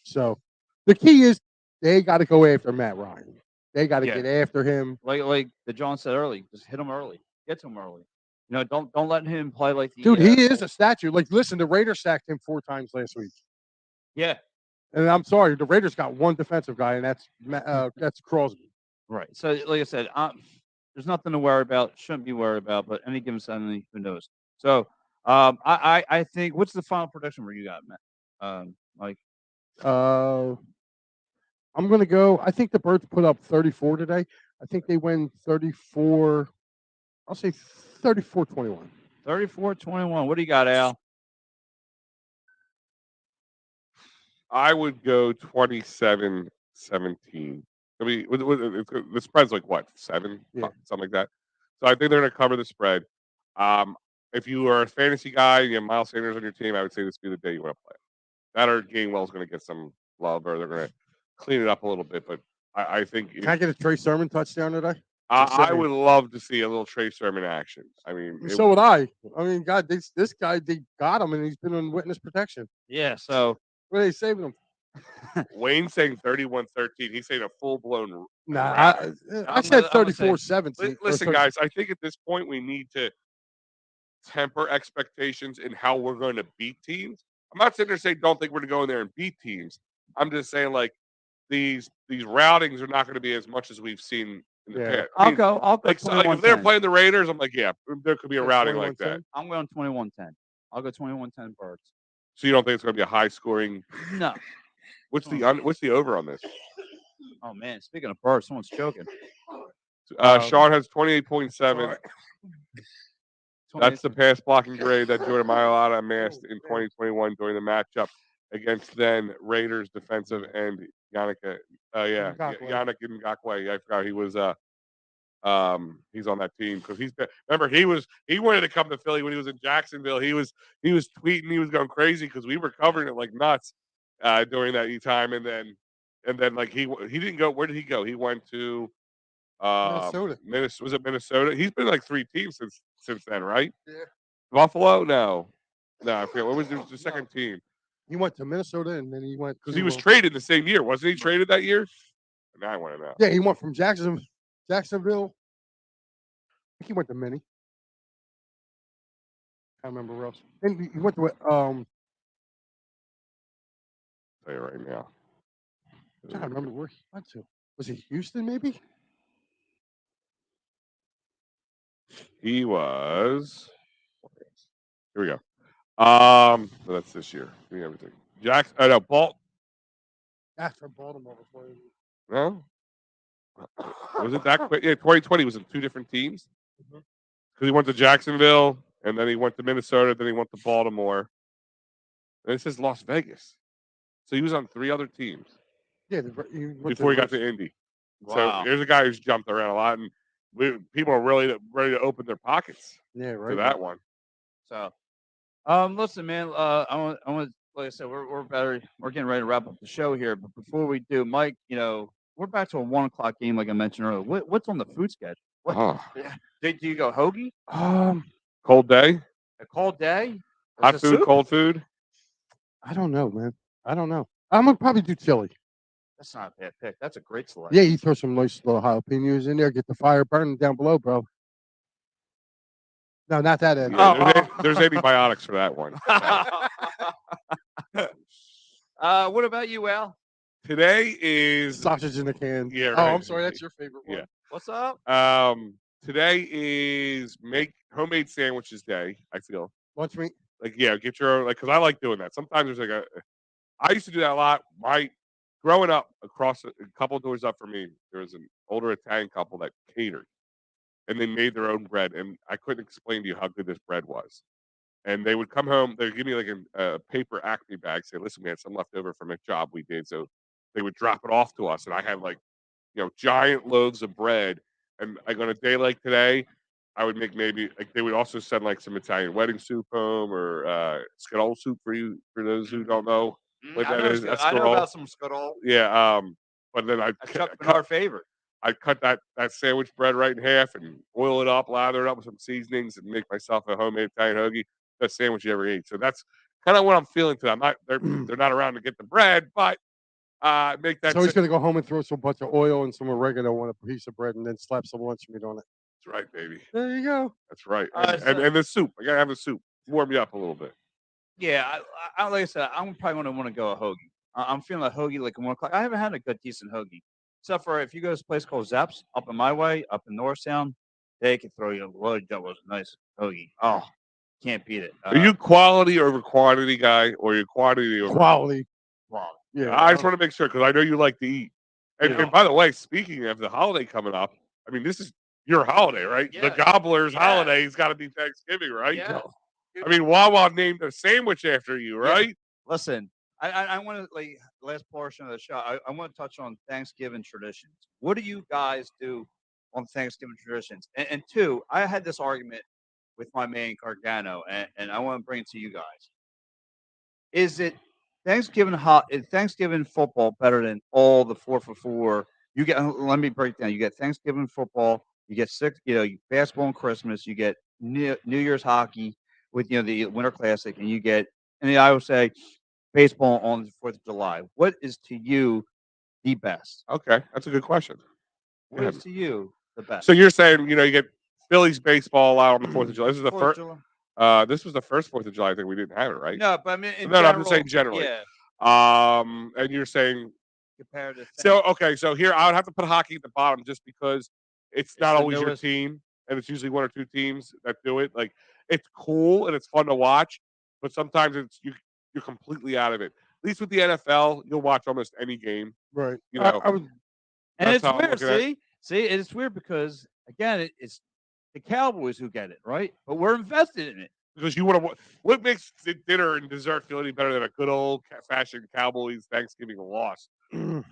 So the key is they got to go after Matt Ryan. They got to get after him. Like the John said early, just hit him early, get to him early. Don't let him play like the Dude, he is a statue. Like, listen, the Raiders sacked him 4 times last week. Yeah, and I'm sorry, the Raiders got one defensive guy, and that's Crosby. Right. So, like I said, there's nothing to worry about. Shouldn't be worried about. But any given Sunday, who knows? So, I think. What's the final prediction where you got, Matt? Mike. I'm gonna go. I think the Birds put up 34 today. I think they win 34. I'll say 34-21. 34-21. What do you got, Al? I would go 27-17. I mean, the spread's like what, 7, something like that. So I think they're going to cover the spread. If you are a fantasy guy and you have Miles Sanders on your team, I would say this would be the day you want to play. That or Gainwell's going to get some love, or they're going to clean it up a little bit. But I think. Can I get a Trey Sermon touchdown today? I would love to see a little Trey Sermon action. I mean, so would I. I mean, God, this guy, they got him, and he's been on witness protection. Yeah. So where are they saving him? Wayne's saying 31-13. He's saying a full blown. Nah, I said 34-17. Listen, guys, I think at this point we need to temper expectations in how we're going to beat teams. I'm not sitting there saying don't think we're going to go in there and beat teams. I'm just saying like these routings are not going to be as much as we've seen in the past. I'll go. Like, so, like if they're playing the Raiders, I'm like, yeah, there could be a routing like that. I'm going 21-10. I'll go 21-10 Birds. So you don't think it's going to be a high scoring? No. What's the over on this? Oh man, speaking of Birds, someone's choking. Sean has 28.7. Sorry. That's the pass blocking grade that Jordan Mailata amassed in 2021 during the matchup against then Raiders defensive end Yannick. Yannick Ngakwe. I forgot he was. He's on that team because he wanted to come to Philly when he was in Jacksonville. He was tweeting, he was going crazy because we were covering it like nuts during that time, and then like he didn't go. Where did he go? He went to Minnesota. Was it Minnesota? He's been like 3 teams since then, right? Yeah. Buffalo? No, I forget. What was the second team? He went to Minnesota and then he went Because he was traded the same year, wasn't he? Traded that year? Now I want to know. Yeah, he went from Jacksonville. I think he went to Minnie. I can't remember where else. And he went to I'll tell you right now. I can't remember where he went to. Was it Houston, maybe? He was. Here we go. So that's this year. Give me everything. That's from Baltimore. No. Was it that quick? Yeah, 2020 was in 2 different teams. Because he went to Jacksonville, and then he went to Minnesota, then he went to Baltimore. And it says Las Vegas. So he was on 3 other teams. Yeah, before he got to Indy. Wow. So here's a guy who's jumped around a lot, and people are really ready to open their pockets right. to that one. So, listen, man. I want, like I said, we're getting ready to wrap up the show here. But before we do, Mike, we're back to a 1 o'clock game, like I mentioned earlier. What's on the food schedule? Do you go hoagie? Cold day. A cold day. Hot food, cold food. I don't know, man. I don't know. I'm gonna probably do chili. That's not a bad pick. That's a great selection. Yeah, you throw some nice little jalapenos in there, get the fire burning down below, bro. No, not that end. Yeah, there's antibiotics for that one. What about you, Al? Today is sausage in a can. Yeah. Oh, Right. I'm sorry. That's your favorite one. Yeah. What's up? Today is make homemade sandwiches day. I feel lunch meat. Like get your own. Because I like doing that. Sometimes there's I used to do that a lot. Growing up across a couple of doors up from me, there was an older Italian couple that catered, and they made their own bread. And I couldn't explain to you how good this bread was. And they would come home. They'd give me like a paper Acme bag. Say, listen, we had some left over from a job we did. So they would drop it off to us, and I had giant loaves of bread. And like on a day like today, I would make maybe they would also send like some Italian wedding soup home or scuttle soup for those who don't know. I know about some scuttle. Yeah, but then I'd Chuck Bernard favorite. I'd cut that sandwich bread right in half and oil it up, lather it up with some seasonings, and make myself a homemade Italian hoagie. Best sandwich you ever ate. So that's kind of what I'm feeling today. They're not around to get the bread, but make that. So he's gonna go home and throw some bunch of oil and some oregano on a piece of bread, and then slap some lunch meat on it. That's right, baby. There you go. That's right. And the soup. I gotta have the soup. Warm you up a little bit. Yeah, I like I said, I'm probably gonna want to go a hoagie. I'm feeling a hoagie like 1 o'clock. I haven't had a good decent hoagie, except for if you go to this place called Zepp's up in my way, up in Norristown, they can throw you a load of a nice hoagie. Oh, can't beat it. Are you quality over quantity guy, or you quantity over quality? Quality. Yeah, I just want to make sure because I know you like to eat. And by the way, speaking of the holiday coming up, I mean this is your holiday, right? Yeah. The Gobbler's holiday has got to be Thanksgiving, right? Yeah. I mean, Wawa named a sandwich after you, right? Yeah. Listen, I want to last portion of the show. I want to touch on Thanksgiving traditions. What do you guys do on Thanksgiving traditions? And 2, I had this argument with my man Gargano, and I want to bring it to you guys. Is it Thanksgiving football better than all the 4 for 4? You get. Let me break down. You get Thanksgiving football. You get basketball and Christmas. You get New Year's hockey with the Winter Classic, and you get. And I would say baseball on the 4th of July. What is to you the best? Okay, that's a good question. What is to you the best? So you're saying you get Phillies baseball out on the 4th of July. This is the first. This was the first 4th of July. I think we didn't have it, right? No, but I mean, I'm just saying generally. Yeah. And you're saying comparative. So here I would have to put hockey at the bottom just because it's not always your team, and it's usually 1 or 2 teams that do it. Like it's cool and it's fun to watch, but sometimes you're completely out of it. At least with the NFL, you'll watch almost any game. Right. You know. And it's weird. See, See, it's weird because again, it's the Cowboys who get it, right? But we're invested in it. Because you want to. What makes dinner and dessert feel any better than a good old fashioned Cowboys Thanksgiving loss? You know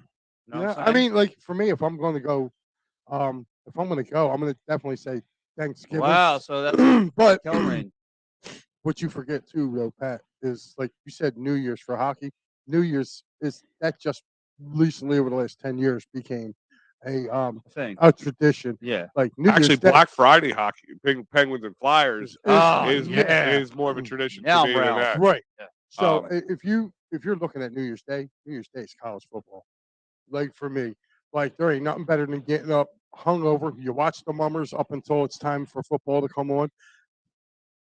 what Yeah, I'm I saying? mean, like for me, if I'm going to go, if I'm going to go, I'm going to definitely say Thanksgiving. Wow, so that's But Kel Rain. what you forget too, though, Pat, is like you said, New Year's for hockey. New Year's is that just recently over the last 10 years became Thing. a tradition. Yeah. Like New Actually, Year's Day Black Friday hockey, Penguins and Flyers, Oh, is yeah. is more of a tradition Now to me than Ralph. that. right. Yeah. So Um, if you're looking at New Year's Day is college football. Like for me, like there ain't nothing better than getting up hungover. You watch the Mummers up until it's time for football to come on.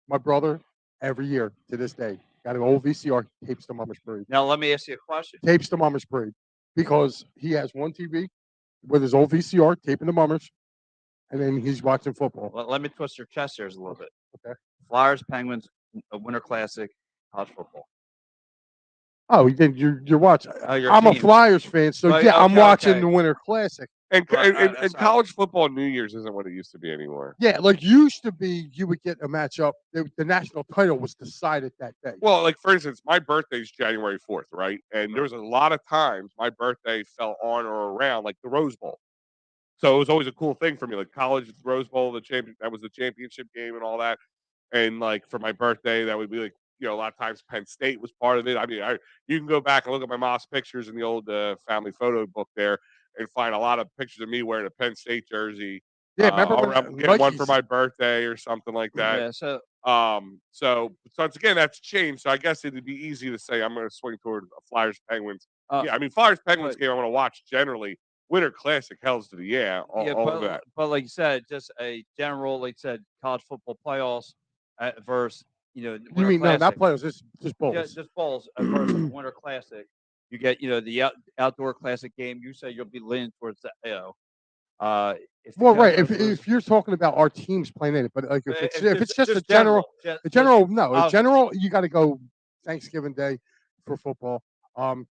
My brother, every year to this day, got an old VCR, tapes the Mummers parade. Now let me ask you a question. Tapes the Mummers parade because he has one TV with his old VCR taping the Mummers, and then he's watching football. Let me twist your chest hairs a little bit. Okay. Flyers, Penguins, Winter Classic, college football. Oh, then you're watching. Your I'm a teams. Flyers fan, so Right, yeah, I'm okay, watching okay. the Winter Classic. and Right, and, that's and not- college football New Year's isn't what it used to be anymore. Yeah, like used to be, you would get a matchup. The national title was decided that day. Well, like for instance, my birthday's January 4th, right? And there was a lot of times my birthday fell on or around like the Rose Bowl. So it was always a cool thing for me. Like college Rose Bowl, that was the championship game and all that. And like for my birthday, that would be like, a lot of times Penn State was part of it. I mean, you can go back and look at my mom's pictures in the old family photo book there and find a lot of pictures of me wearing a Penn State jersey. Yeah, remember or when I'm getting one for Nikes- my birthday or something like that. Yeah, so So once again, that's changed. So I guess it'd be easy to say I'm going to swing toward a Flyers Penguins. Yeah, I mean Flyers Penguins but- game I'm going to watch generally. Winter Classic, Hells to the all of that. but like you said, just a general, like you said, college football playoffs versus You Winter mean no, Classic. not players, just balls. Yeah, just balls versus Winter Classic. You get the outdoor classic game. You say you'll be leaning towards that. If the Well, right. Cowboys lose- If you're talking about our teams playing in it, but like if it's just a general, general, you got to go Thanksgiving Day for football.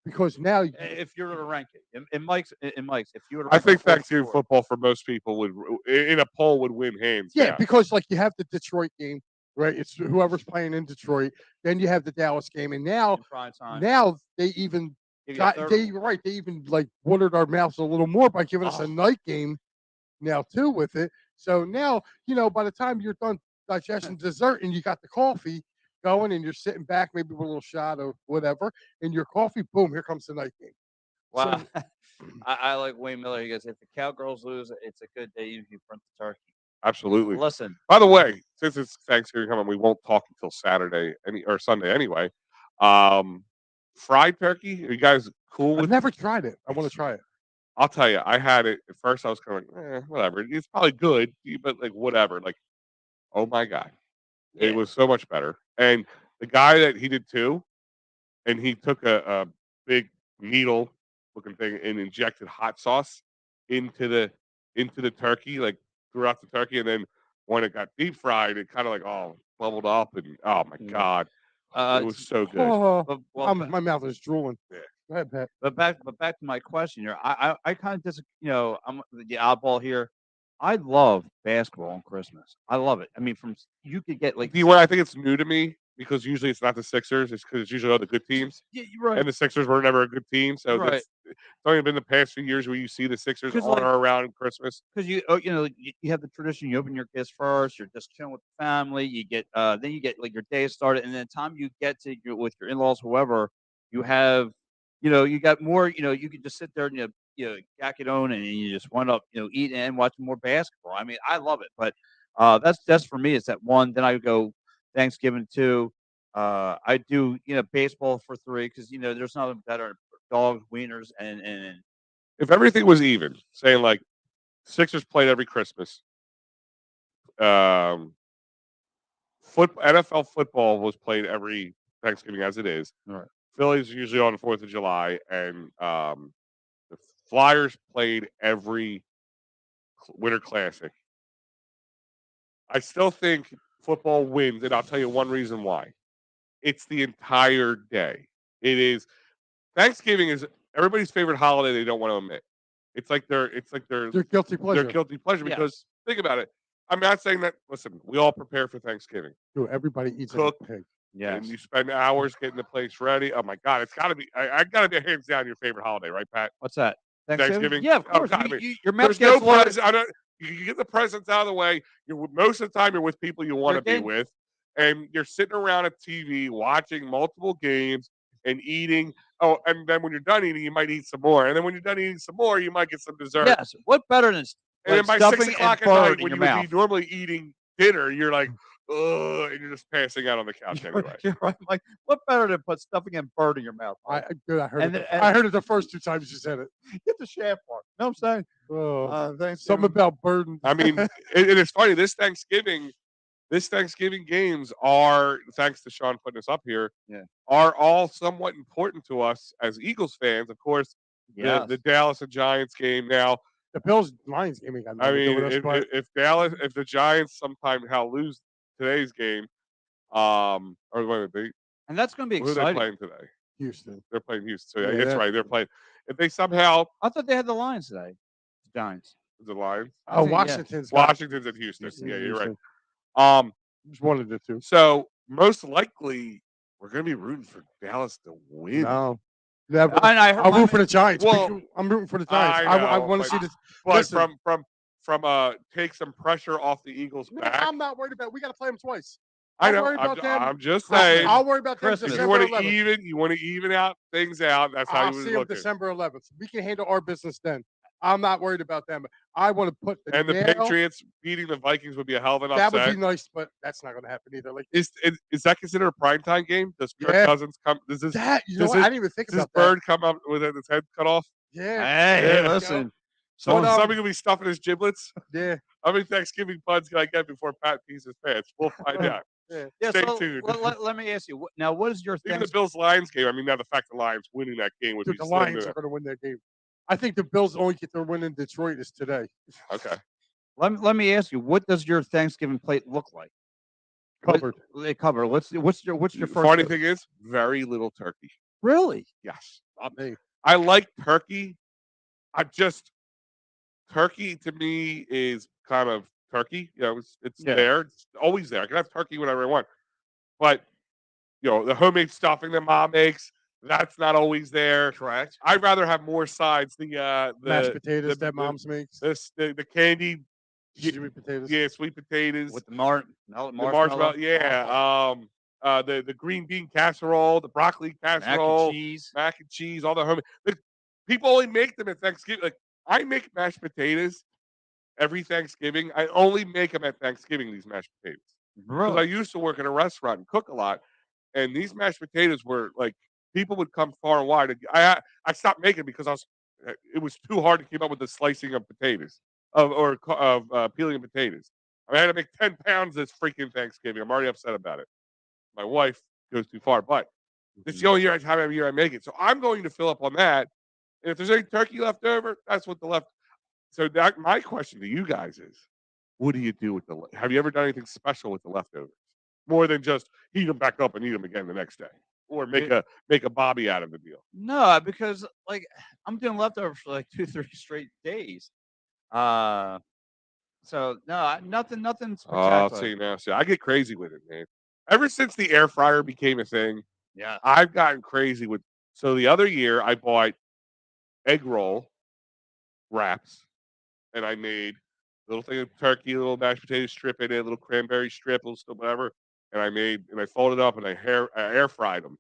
Because now if you were to rank it, in Mike's, if you were to I rank think the fourth Thanksgiving sport- football for most people would, in a poll, would win hands yeah, down. because like you have the Detroit game, right? It's whoever's playing in Detroit. Then you have the Dallas game, and now in prime time. they even You get third they one. even like watered our mouths a little more by giving us Oh. a night game now too with it. So now by the time you're done digesting dessert and you got the coffee going and you're sitting back maybe with a little shot or whatever and your coffee, boom, here comes the night game. Wow. I like Wayne Miller. He goes, if the Cowgirls lose, it's a good day even if you burnt the turkey. Absolutely. Listen, By the way, since it's Thanksgiving coming, we won't talk until Saturday or Sunday anyway. Fried turkey, are you guys cool I've with? never tried it. I want to try it. I'll tell you, I had it at first. I was kind of like, whatever. It's probably good, but like whatever. Like, oh my god, Yeah. it was so much better. And the guy that he did too, and he took a big needle looking thing and injected hot sauce into the turkey, like throughout the turkey, and then when it got deep fried, it kind of like bubbled up, and oh my Yeah. god, it was so good. Oh, but my mouth is drooling. Yeah. Go ahead, Pat. back to my question here. I kind of just I'm the oddball here. I love basketball on Christmas. I love it. I mean, you could get like I think it's new to me because usually it's not the Sixers. It's because it's usually all the good teams, yeah, you're right. and the Sixers were never a good team. So Right. it's only been the past few years where you see the Sixers 'Cause, on like- or around Christmas. Because you have the tradition. You open your gifts first. You're just chilling with the family. You get then you get like your day started, and then the time you get to with your in-laws, whoever you have, you got more. You can just sit there and yak it on, and you just wind up eating and watching more basketball. I mean, I love it, but that's for me. It's that one. Then I go Thanksgiving 2. I do baseball for 3 because there's nothing better. Dogs, wieners, and If everything was even, saying like Sixers played every Christmas, NFL football was played every Thanksgiving as it is. Right. Phillies usually on the 4th of July, and the Flyers played every Winter Classic. I still think football wins, and I'll tell you one reason why. It's the entire day. It is Thanksgiving is everybody's favorite holiday they don't want to admit. It's like they're Their guilty pleasure. their guilty pleasure Yes. because think about it. I'm not saying that. Listen, we all prepare for Thanksgiving. Dude, everybody eats Cook. a pig. Yes. And you spend hours getting the place ready. Oh my God, it's got to be. I got to be hands down your favorite holiday, right, Pat? What's that? Thanksgiving? Yeah, of Oh, course. God, I mean, Your mouth There's no gets watered. present. I don't. You get the presents out of the way. Most of the time, you're with people you want to be getting- with, and you're sitting around a TV watching multiple games and eating. Oh, and then when you're done eating, you might eat some more, and then when you're done eating some more, you might get some dessert. Yes. What better than And like then by stuffing 6 o'clock and at bird night, in when your you would mouth? be normally eating dinner, you're like, ugh, and you're just passing out on the couch anyway. You're right. Like, what better than put stuffing and bird in your mouth? Good, I heard And it. then- I heard it the first 2 times you said it. Get the shaft part. You know what I'm saying? Oh, Thanks. something about burden. I mean, it's funny. This Thanksgiving games are, thanks to Sean putting us up here, Yeah. are all somewhat important to us as Eagles fans. Of course, Yes. the Dallas and Giants game now. The Bills Lions game ain't got I nothing to do mean, with us, but if the Giants sometime lose today's game, or wait, And that's going to be who are they exciting. playing today? Houston. They're playing Houston. So Yeah, yeah, that's they're- right. They're playing. If they somehow I thought they had the Lions today. The Giants. the Lions, I think, yeah. Washington's got Washington's at Houston. Houston, Yeah, you're right. Houston. Just one of the two. So most likely we're going to be rooting for Dallas to win. No. Never. And I heard I'm rooting for the Giants. Well, I'm rooting for the Giants. I I know, want to but- see this. But Listen. from take some pressure off the Eagles' Man, back. I'm not worried about. We got to play them twice. I I'll know. worry about them. I'm just saying. I'll worry about them Christmas. If December you 11th. want to even out things out. That's how I'll you see was them looking. December 11th. We can handle our business then. I'm not worried about them. I want to put the And the nail. Patriots beating the Vikings would be a hell of an That upset. would be nice, but that's not going to happen either. Like Is that considered a primetime game? Does Kirk Yeah. Cousins come? Does this that, you know does what? this- I didn't even think does this about that. bird come up with his head cut off? Yeah, Hey, Yeah. listen. Somebody gonna be stuffing his giblets. yeah. How many Thanksgiving puns can I get before Pat pees his pants? We'll find out. Yeah, Stay so tuned. let me ask you. Now, what is your Even the thing? Bills Lions game. I mean, now the fact the Lions winning that game would Dude, be the slim Lions to are going to win that game. I think the Bills only get their win in Detroit is today. Okay. Let me ask you. What does your Thanksgiving plate look like? Covered. They cover. What's your first? Funny thing is, very little turkey. Really? Yes. Not me. I like turkey. Turkey to me is kind of turkey. You know, it's Yeah. there. It's always there. I can have turkey whenever I want. But, the homemade stuffing that mom makes, that's not always there. Correct. I'd rather have more sides. The Mashed potatoes the- that mom's makes. the candy, Sweet potatoes. yeah, sweet potatoes, With the the marshmallow. marshmallow, yeah. The green bean casserole, the broccoli Mac casserole, and cheese. mac and cheese, all the homemade. People only make them at Thanksgiving. Like I make mashed potatoes every Thanksgiving. I only make them at Thanksgiving. These mashed potatoes because I Really? used to work in a restaurant and cook a lot, and these mashed potatoes were like people would come far and wide. I stopped making because it was too hard to keep up with the slicing of potatoes of peeling potatoes. I had to make 10 pounds this freaking Thanksgiving. I'm already upset about it. My wife goes too far, but it's the only time every year I make it. So I'm going to fill up on that. And if there's any turkey left over, that's what the left. So my question to you guys is, what do you do with have you ever done anything special with the leftovers? More than just heat them back up and eat them again the next day, or make a Bobby out of the deal. No, because like I'm doing leftovers for like 2-3 straight days. So no, nothing Oh, spectacular. see, I get crazy with it, man. Ever since the air fryer became a thing, Yeah. I've gotten crazy with. So the other year, I bought egg roll wraps, and I made a little thing of turkey, a little mashed potato strip in it, a little cranberry strip, a little stuff, whatever. And I folded up and I air fried them,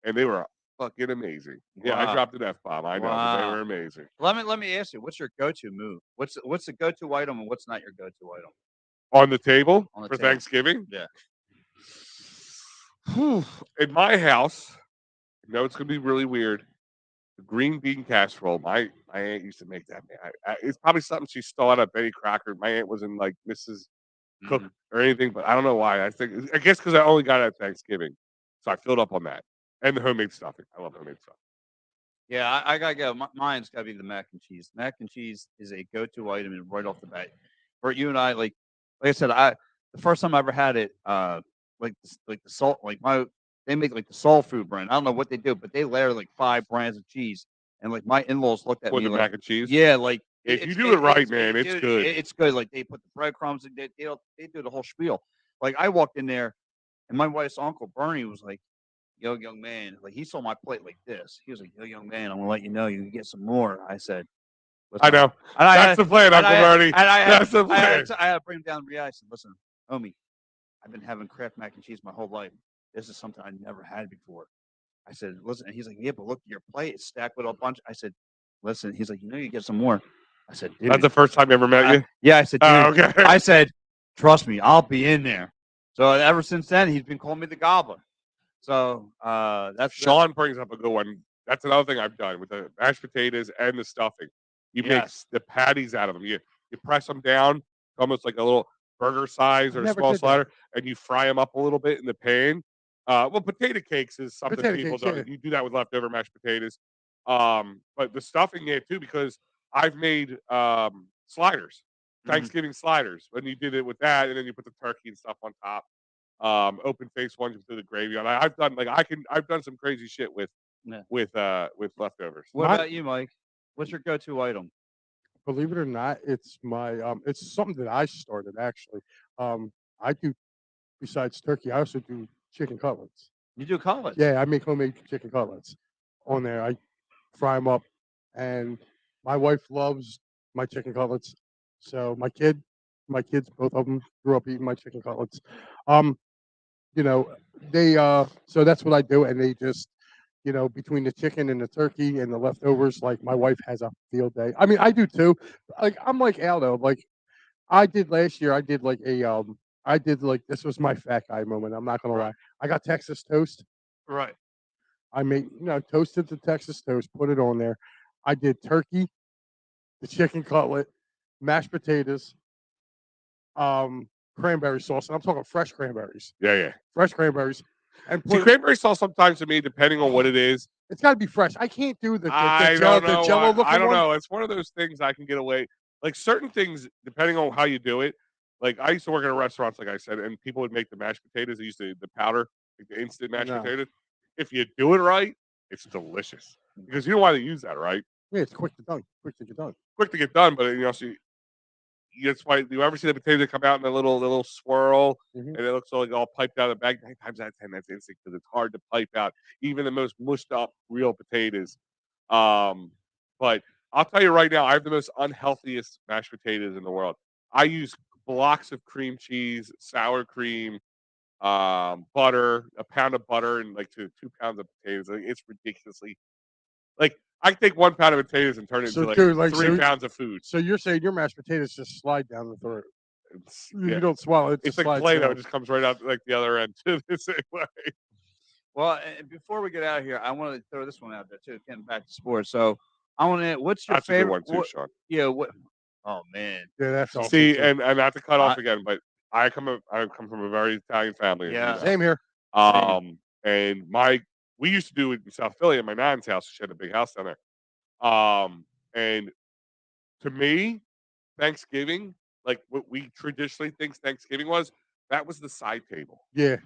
and they were fucking amazing. Yeah, I Wow. dropped an F-bomb. I know, but they Wow. were amazing. Let me ask you, what's your go-to move? What's the go-to item and what's not your go-to item? On the table On the for table. Thanksgiving? Yeah. In my house, I know it's gonna be really weird. The green bean casserole. My aunt used to make that. Man, it's probably something she stole out of Betty Crocker. My aunt wasn't like Mrs. Cook or anything, but I don't know why. I guess because I only got it at Thanksgiving, so I filled up on that and the homemade stuffing. I love homemade stuff. Yeah, I gotta go. Mine's gotta be the mac and cheese. Mac and cheese is a go-to item and right off the bat. For you and I, like I said, the first time I ever had it, like the salt, they make like the soul food brand. I don't know what they do, but they layer like 5 brands of cheese and like my in-laws looked at with me the like, mac and cheese. yeah, like If you do it right, man, it's dude, good. It's good. Like they put the breadcrumbs, and they do the whole spiel. Like I walked in there, and my wife's uncle Bernie was like, "Yo, young man," like he saw my plate like this. He was like, "Yo, young man, I'm gonna let you know you can get some more." I said, I "Listen," know. and I That's the plan, Uncle Bernie. That's the plan. I had to bring him down the reality. I said, "Listen, homie, I've been having Kraft mac and cheese my whole life. This is something I never had before." I said, "Listen," and he's like, "Yeah, but look at your plate. It's stacked with a bunch." I said, "Listen," he's like, "You know, you get some more." I said, "Dude." That's the first time I ever met you. Yeah, I said, "Dude." Oh, okay. I said, "Trust me, I'll be in there." So ever since then, he's been calling me the Gobbler. So that's Sean brings up a good one. That's another thing I've done with the mashed potatoes and the stuffing. You make Yes. the patties out of them. You press them down, almost like a little burger size or a never small did that. slider, and you fry them up a little bit in the pan. Well, potato cakes is something Potato people cakes, don't. yeah. You do that with leftover mashed potatoes. But the stuffing, yeah, too, because I've made sliders, Mhm. Thanksgiving sliders. When you did it with that, and then you put the turkey and stuff on top. Open face ones with the gravy on. I've done I've done some crazy shit with Yeah. with leftovers. What My- about you, Mike? What's your go-to item? Believe it or not, it's my it's something that I started actually. I do besides turkey, I also do chicken cutlets. You do cutlets. Yeah, I make homemade chicken cutlets on there. I fry them up, and my wife loves my chicken cutlets. So my kids, both of them grew up eating my chicken cutlets. Um, you know, they so that's what I do, and they just between the chicken and the turkey and the leftovers, like my wife has a field day. I mean, I do too. Like I'm like Aldo. Like I did last year. I did like this was my fat guy moment. I'm not gonna lie. I got Texas toast. Right. I made toasted the Texas toast, put it on there. I did turkey, the chicken cutlet, mashed potatoes, cranberry sauce, and I'm talking fresh cranberries. Yeah. Fresh cranberries. And See, put cranberry sauce sometimes to me, depending on what it is, it's got to be fresh. I can't do the I gel, don't know. the Jello looking I don't one. know. It's one of those things I can get away. Like certain things, depending on how you do it. Like I used to work in a restaurant, like I said, and people would make the mashed potatoes. They used to the powder, like the instant mashed No. potatoes. If you do it right, it's delicious because you know why they use that, right? Yeah, it's quick to done. Quick to get done. Quick to get done, but so that's why you ever see the potato that come out in a little swirl Mhm. and it looks like all piped out of the bag? 9 times out of 10, that's instant because it's hard to pipe out even the most mushed up real potatoes. But I'll tell you right now, I have the most unhealthiest mashed potatoes in the world. I use blocks of cream cheese, sour cream, butter, a pound of butter, and like 2 pounds of potatoes. Like, it's ridiculously like I can take 1 pound of potatoes and turn it So, into like dude, like, 3 pounds of food. So you're saying your mashed potatoes just slide down the throat? Yeah. You don't swallow it. It's Just like slides Play-Doh. down. It just comes right out like the other end too, the same way. Well, and before we get out of here, I want to throw this one out there too. Getting back to sports, so I want to. What's your That's a good favorite? one too, Sean. Yeah. What? Oh man. Yeah, that's awesome. See, too. and not to cut off again, but I come from a very Italian family. as you Yeah. know. Same here. And we used to do it in South Philly at my nan's house. She had a big house down there. And to me, Thanksgiving, like what we traditionally think Thanksgiving was, that was the side table. Yeah.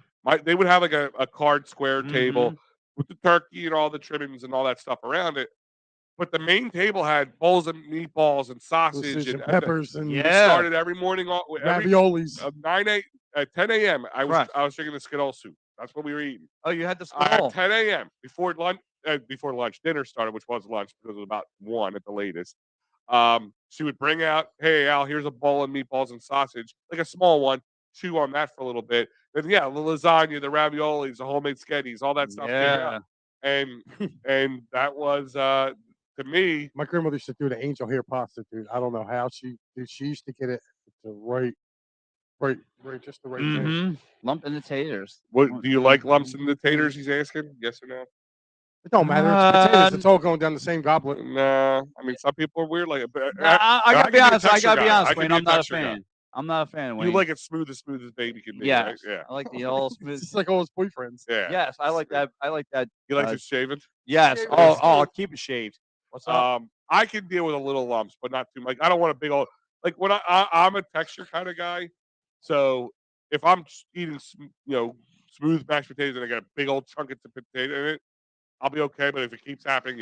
They would have like a card square Mm-hmm. table with the turkey and all the trimmings and all that stuff around it. But the main table had bowls of meatballs and sausage Sausage and and peppers and it started every morning every raviolis. 10 a.m. I Fresh. was drinking the Skittle soup. That's what we were eating. Oh, you had the At skull. 10 a.m. Before lunch, dinner started, which was lunch because it was about 1 at the latest. She would bring out, hey Al, here's a bowl of meatballs and sausage, like a small one. Chew on that for a little bit. Then the lasagna, the raviolis, the homemade sketties, all that stuff came Yeah. out. And that was to me. My grandmother used to do the angel hair pasta, dude. I don't know how she used to get it the right, just the right thing. Mm-hmm. Lump in the taters. What do you like lumps in the taters? He's asking. Yes or no? It don't matter. It's potatoes. It's all going down the same goblet. Nah. I mean, some people are weird like it. But I gotta be honest. I gotta be honest, Wayne, Wayne. I'm not a fan. I'm not a fan. Wayne. You like it smooth as baby can be, Yes. right? Yeah. I like the old smooth. It's just like all his boyfriends. Yeah. Yes, I like that. I like that. You like it shaven? Yes. Shave it, Oh, it's I'll smooth. keep it shaved. What's up? I can deal with a little lumps, but not too much. I don't want a big old like when I'm a texture kind of guy. So if I'm eating smooth mashed potatoes and I got a big old chunk of potato in it, I'll be okay. But if it keeps happening,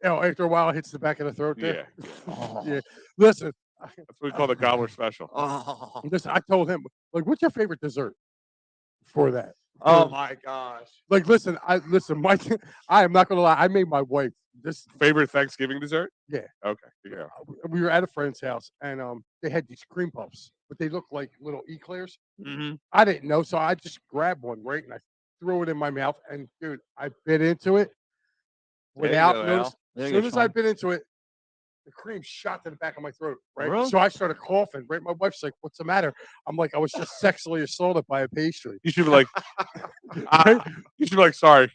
after a while, it hits the back of the throat there. Yeah. Oh. Yeah. Listen, That's what we call the gobbler special. Oh, listen. I told him, like, what's your favorite dessert for that? oh my gosh. Like, listen, Mike. I am not gonna lie. I made my wife this. Favorite Thanksgiving dessert? Yeah. Okay. Yeah. We were at a friend's house, and they had these cream puffs, but they looked like little eclairs. Mm-hmm. I didn't know, so I just grabbed one, right, and I threw it in my mouth, and dude, I bit into it There you without go, notice. Al. There As you go, soon as I Sean. bit into it, the cream shot to the back of my throat, right? Really? So I started coughing, right? My wife's like, "What's the matter?" I'm like, "I was just sexually assaulted by a pastry." You should be like, you should be like, sorry.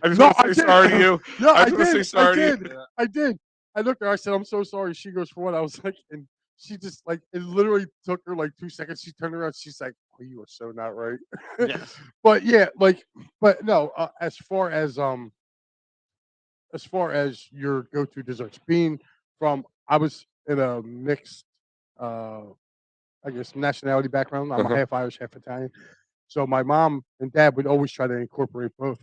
I just No, want I to say did. sorry to you. No, I I just want to say did. sorry to you. I did. I looked at her. I said, "I'm so sorry." She goes, "For what?" I was like, and she just like it literally took her like 2 seconds. She turned around. She's like, "Oh, you are so not right." Yes. But yeah, like, but no. As far as your go-to desserts, being from, I was in a mixed, uh, I guess, nationality background. I'm Uh-huh. half Irish, half Italian. So my mom and dad would always try to incorporate both.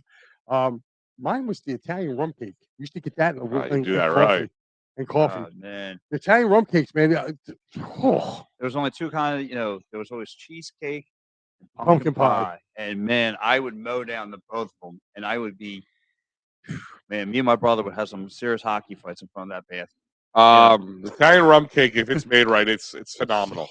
Um, Mine was the Italian rum cake. We used to get that in, Oh, you in, do in that coffee. right. In coffee. Oh, man. The Italian rum cakes, man. Oh, There was only two kind of, there was always cheesecake and pumpkin pie. And man, I would mow down the both of them, and I would be, man, me and my brother would have some serious hockey fights in front of that bath. Italian rum cake, if it's made right, it's phenomenal.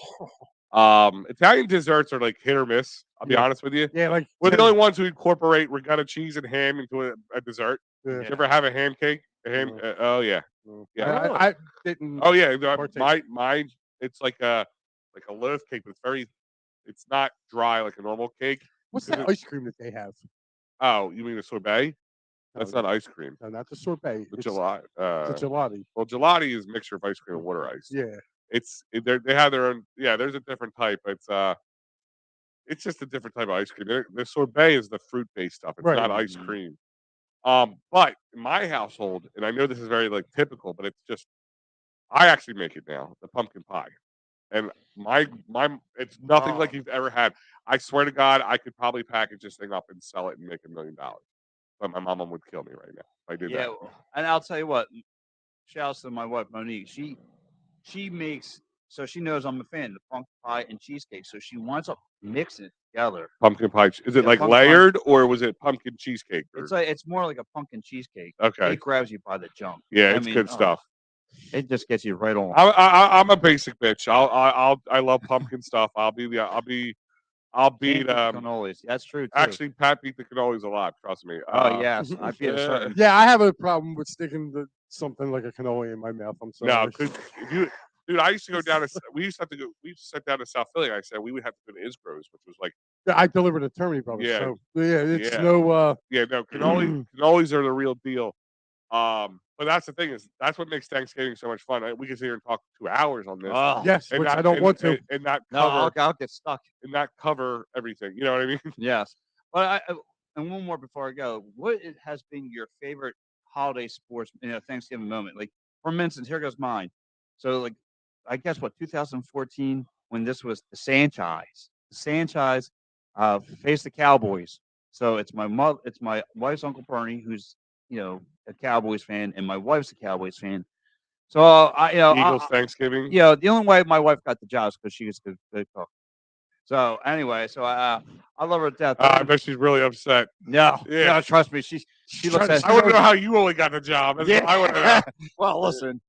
Italian desserts are like hit or miss. I'll be Yeah. honest with you. Yeah, like We're the only ones who incorporate regatta cheese and ham into a dessert. Yeah. Did you ever have a ham cake? A ham? No. Oh yeah. No. Yeah. I didn't. Oh yeah. partake. My it's like a loaf cake, but it's not dry like a normal cake. What's Is that it- ice cream that they have? Oh, you mean a sorbet? That's No, not ice cream. no, not the sorbet. The It's gelati. the gelati. Well, gelati is a mixture of ice cream and water ice. Yeah. They have their own. Yeah, there's a different type. It's just a different type of ice cream. The sorbet is the fruit based stuff. It's Right. not ice Mhm. cream. But in my household, and I know this is very like typical, but it's just I actually make it now, the pumpkin pie. And my it's nothing like Oh. you've ever had. I swear to God, I could probably package this thing up and sell it and make $1 million. But my mama would kill me right now if I did Yeah, that. and I'll tell you what. Shouts to my wife Monique. She makes, so she knows I'm a fan of the pumpkin pie and cheesecake. So she winds up mixing it together. Pumpkin pie. Is it Yeah, like pumpkin pie. layered or was it pumpkin cheesecake? Or- It's more like a pumpkin cheesecake. okay. It grabs you by the jump. Yeah, I it's mean, good oh, stuff. It just gets you right on. I'm a basic bitch. I love pumpkin stuff. I'll beat Can't beat the cannolis. That's true too. actually Pat beat the cannolis a lot. Trust me. Oh yes, I beat a certain. Yeah, I have a problem with sticking something like a cannoli in my mouth. I'm sorry. No, dude, I used to go down to we used to sit down to South Philly. I said we would have to go to Isgroves, which was like Yeah, I delivered a Termini Brothers. Yeah. So yeah, it's Yeah. no. Cannolis are the real deal. But that's the thing is that's what makes Thanksgiving so much fun. We could sit here and talk 2 hours on this. Oh, Yes, and which not- I don't and- want to. and not no, cover I'll get stuck. and not cover everything. You know what I mean? Yes, but and one more before I go. Has been your favorite holiday sports, Thanksgiving moment? Like, for instance, here goes mine. So, like, I guess 2014 when this was the Sanchez, faced the Cowboys. So it's my wife's uncle Bernie, who's a Cowboys fan, and my wife's a Cowboys fan. So Eagles Thanksgiving. the only way my wife got the job is because she was good cook. So anyway, I love her to death. I bet she's really upset. No, Yeah. no, trust me. She looks at. I want to know how you only got the job. That's what I want to know. Well, listen,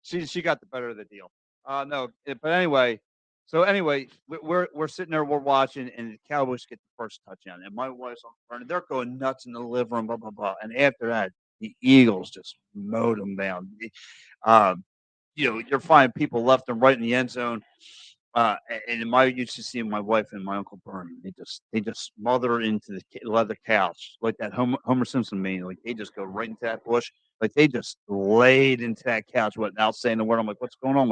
she got the better of the deal. But anyway, we're sitting there, we're watching, and the Cowboys get the first touchdown, and my wife's on burning. They're going nuts in the living room, blah blah blah. And after that, the Eagles just mowed them down. You're finding people left and right in the end zone. And used to see my wife and my uncle Bernie. They just smother into the leather couch like that Homer Simpson meme. Like they just go right into that bush. Like they just laid into that couch without saying a word. I'm like, what's going on? I'm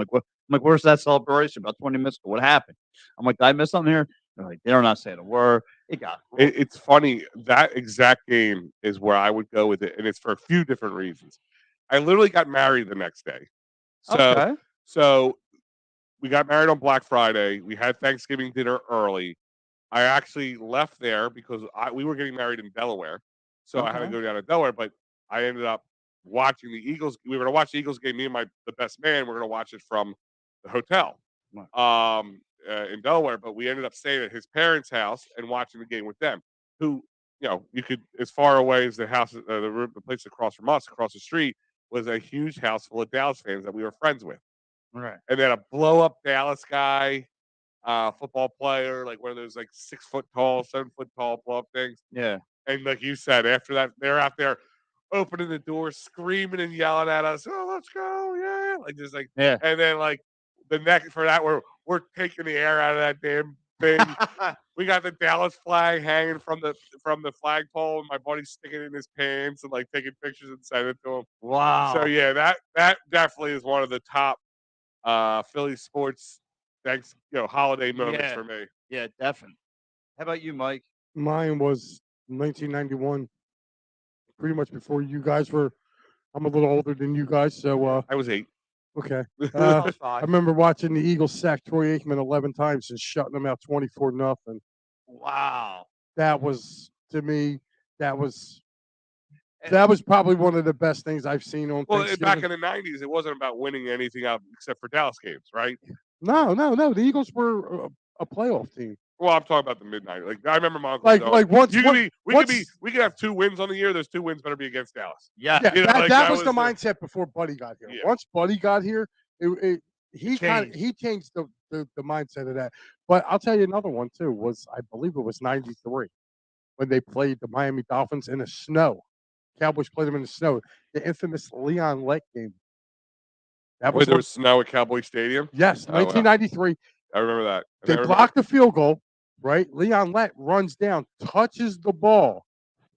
like, where's that celebration? About 20 minutes ago, what happened? I'm like, did I miss something here? They're like, they're not saying a word. It's funny. That exact game is where I would go with it, and it's for a few different reasons. I literally got married the next day. Okay. So we got married on Black Friday. We had Thanksgiving dinner early. I actually left there because we were getting married in Delaware. So I had to Okay. go down to Delaware, but I ended up watching the Eagles. We were going to watch the Eagles game. Me and the best man. We're going to watch it from the hotel in Delaware. But we ended up staying at his parents' house and watching the game with them. Who, you could, as far away as the house, the place across from us, across the street, was a huge house full of Dallas fans that we were friends with. Right. And then a blow up Dallas guy, football player, like one of those like 6 foot tall, 7 foot tall blow up things. Yeah. And like you said, after that, they're out there opening the door, screaming and yelling at us. Oh, let's go, yeah! Like just like, Yeah. and then like the next for that, we're taking the air out of that damn thing. We got the Dallas flag hanging from the flagpole, and my buddy's sticking it in his pants and like taking pictures and sending it to him. Wow. So yeah, that definitely is one of the top Philly sports holiday moments for me. Yeah, definitely. How about you, Mike? Mine was 1991, pretty much before you guys were. I'm a little older than you guys, so I was 8. okay. I was I 5. remember watching the Eagles sack Troy Aikman 11 times and shutting them out 24-0. Wow. That was, to me, that was And- probably one of the best things I've seen on Well, Thanksgiving. back in the '90s, it wasn't about winning anything out except for Dallas games, right? No. The Eagles were a playoff team. Well, I'm talking about the mid-90s. Like I remember my uncle. Like once we could have 2 wins on the year. Those 2 wins better be against Dallas. Yeah. Yeah, that that was the mindset before Buddy got here. Yeah. Once Buddy got here, he changed the mindset of that. But I'll tell you another one too. I believe it was '93 when they played the Miami Dolphins in the snow. Cowboys played them in the snow. The infamous Leon Lett game. That was there was snow at Cowboy Stadium. yes, Oh, wow. 1993. I remember that. And They I remember- blocked the field goal, right? Leon Lett runs down, touches the ball,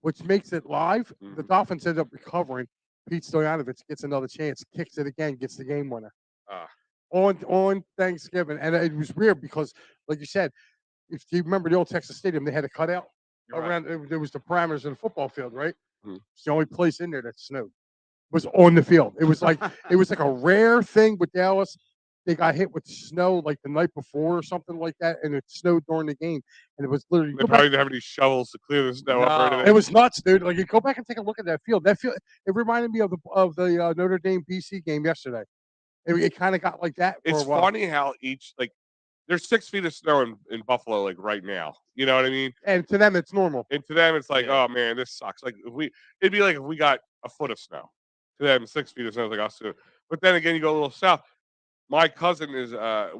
which makes it live. The Mhm. Dolphins end up recovering. Pete Stoyanovich gets another chance, kicks it again, gets the game winner Ah. on Thanksgiving. And it was weird because, like you said, if you remember the old Texas Stadium, they had a cutout You're right. around. There was the parameters of the football field, right? Mhm. It's the only place in there that snowed. Was on the field. It was like a rare thing with Dallas. They got hit with snow like the night before or something like that, and it snowed during the game. And it was literally They probably didn't have any shovels to clear the snow up or No. anything. it was nuts, dude. Like you go back and take a look at that field. That field it reminded me of the Notre Dame BC game yesterday. It kind of got like that for It's a while. funny how there's 6 feet of snow in Buffalo like right now. You know what I mean? And to them, it's normal. And to them, it's like, Yeah. oh man, this sucks. Like it'd be like if we got a foot of snow. To them, 6 feet of snow is like us too. But then again, you go a little south. My cousin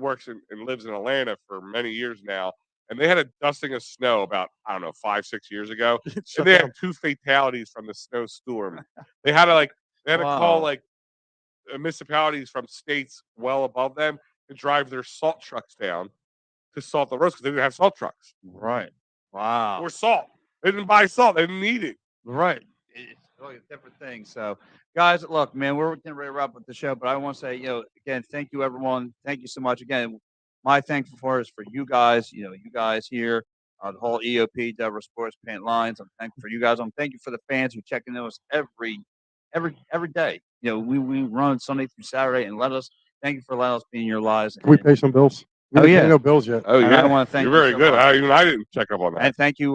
works and lives in Atlanta for many years now, and they had a dusting of snow about 5-6 years ago, Shut and they down. had 2 fatalities from the snowstorm. They had to call Wow. like municipalities from states well above them to drive their salt trucks down to salt the roads because they didn't have salt trucks Right. Wow. or salt. They didn't buy salt. They didn't need it. Right. It's really a different thing. So, guys, look, man, we're getting ready to wrap up the show, but I want to say, again, thank you, everyone. Thank you so much. Again, my thankful for is for you guys, you guys here, the whole EOP, Denver Sports Paint Lines. I'm thankful for you guys. I'm thank you for the fans who check in on us every day. We run Sunday through Saturday, and thank you for letting us be in your lives. Can we pay some bills? We Oh, didn't pay yeah. no bills yet. Oh And I wanna thank you're you very so good. much. I didn't check up on that. And thank you,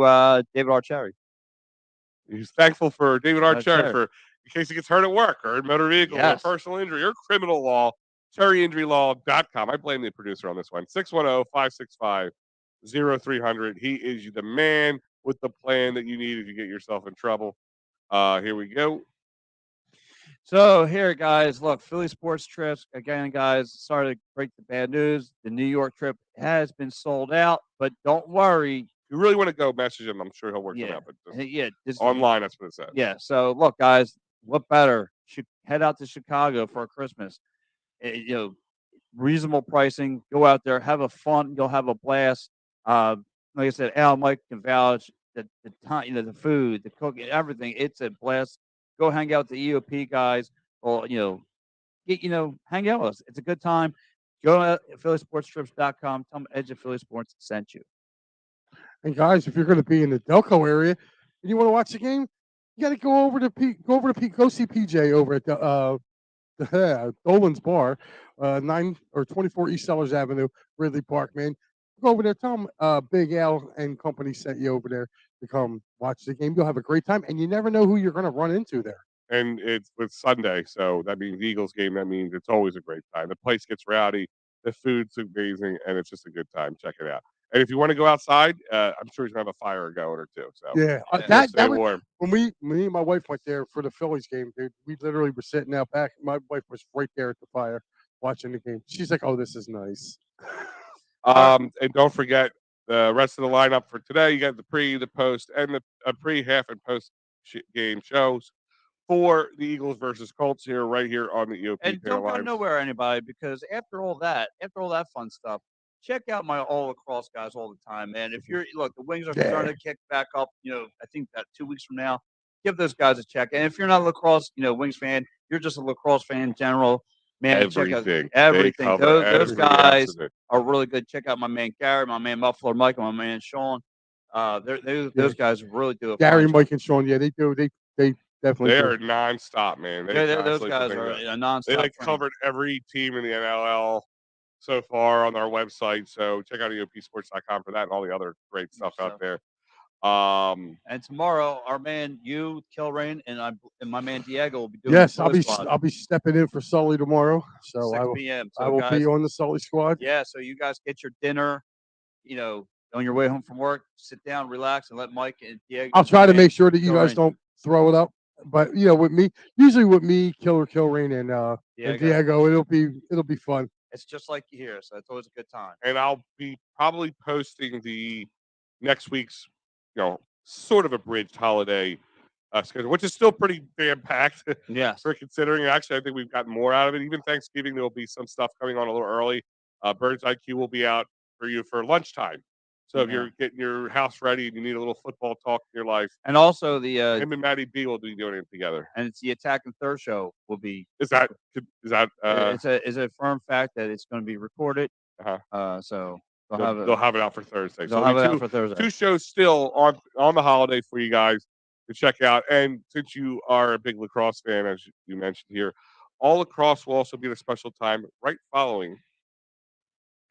David Archerry. He's thankful for David Archer Archer. for in case he gets hurt at work or in motor vehicle Yes. or personal injury or criminal law. CherryInjuryLaw.com. I blame the producer on this one. 610-565-0300. He is the man with the plan that you need if you get yourself in trouble. Here we go. So here, guys, look, Philly sports trips again, guys. Sorry to break the bad news. The New York trip has been sold out, but don't worry. If you really want to go, message him. I'm sure he'll work it Yeah, out. But just yeah, this, online, that's what it says. yeah. So look, guys, what better? Should head out to Chicago for Christmas. Reasonable pricing. Go out there, have a fun. You'll have a blast. Like I said, Al, Mike can vouch. The time, the food, the cooking, everything. It's a blast. Go hang out with the EOP guys. Or hang out with us. It's a good time. Go to PhillySportsTrips.com. Tell them Edge of Philly Sports sent you. And guys, if you're going to be in the Delco area and you want to watch the game, you got to go go see PJ over at the Dolan's Bar, 24 East Sellers Avenue, Ridley Park. Man, go over there. Tell them Big Al and company sent you over there to come watch the game. You'll have a great time, and you never know who you're going to run into there. and it's with Sunday, so that means the Eagles game. That means it's always a great time. The place gets rowdy, the food's amazing, and it's just a good time. Check it out. And if you want to go outside, I'm sure he's gonna have a fire going or two. So Yeah, Yeah. stay was warm. when me and my wife went there for the Phillies game, dude. We literally were sitting out back. My wife was right there at the fire watching the game. She's like, "Oh, this is nice." And don't forget the rest of the lineup for today. You got the pre, the post, and the pre, half, and post game shows for the Eagles versus Colts here, right here on the EOP And channel don't go live. nowhere, anybody, because after all that fun stuff, check out my all lacrosse guys all the time, man. If you're the Wings are starting to kick back up. I think that 2 weeks from now, give those guys a check. And if you're not a lacrosse, Wings fan, you're just a lacrosse fan in general, man. Check out Everything. They everything. cover Those every guys ounce of it. are really good. Check out my man Gary, my man Muffler Mike, and my man Sean. Those guys really do a Gary, fine job. Mike, and Sean. Yeah, they do. They definitely They do. are nonstop, man. They Those constantly guys put are things a out. nonstop. They train. covered every team in the NLL so far on our website. So check out eopsports.com for that and all the other great stuff out there. And tomorrow, our man Kilrain and my man Diego will be doing. Yes, the I'll be squad. I'll be stepping in for Sully tomorrow. So 6 I will p.m. So I will guys, be on the Sully squad. Yeah, so you guys get your dinner. On your way home from work, sit down, relax, and let Mike and Diego. I'll try to make sure that you guys Kilrain. don't throw it up. But with me, usually with me, Kilrain, and Diego, it'll be fun. It's just like you hear, so it's always a good time. And I'll be probably posting the next week's, sort of abridged holiday schedule, which is still pretty damn packed. Yes. For considering. Actually, I think we've gotten more out of it. Even Thanksgiving, there will be some stuff coming on a little early. Birds IQ will be out for you for lunchtime. So if you're getting your house ready and you need a little football talk in your life, and also the him and Maddie B will be doing it together. And it's the Attack and Third show will be. Is that? Is a firm fact that it's going to be recorded. So they'll have it out for Thursday. They'll have it out for Thursday. 2 shows still on the holiday for you guys to check out. And since you are a big lacrosse fan, as you mentioned here, all lacrosse will also be at a special time right following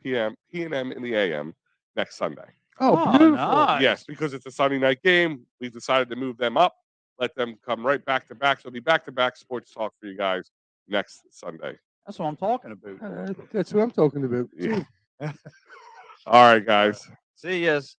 PM in the AM next Sunday. Oh, beautiful. Nice. Yes, because it's a Sunday night game, we've decided to move them up, let them come right back to back. So it'll be back to back sports talk for you guys next Sunday. That's what I'm talking about. That's what I'm talking about. Yeah. All right, guys. See yous.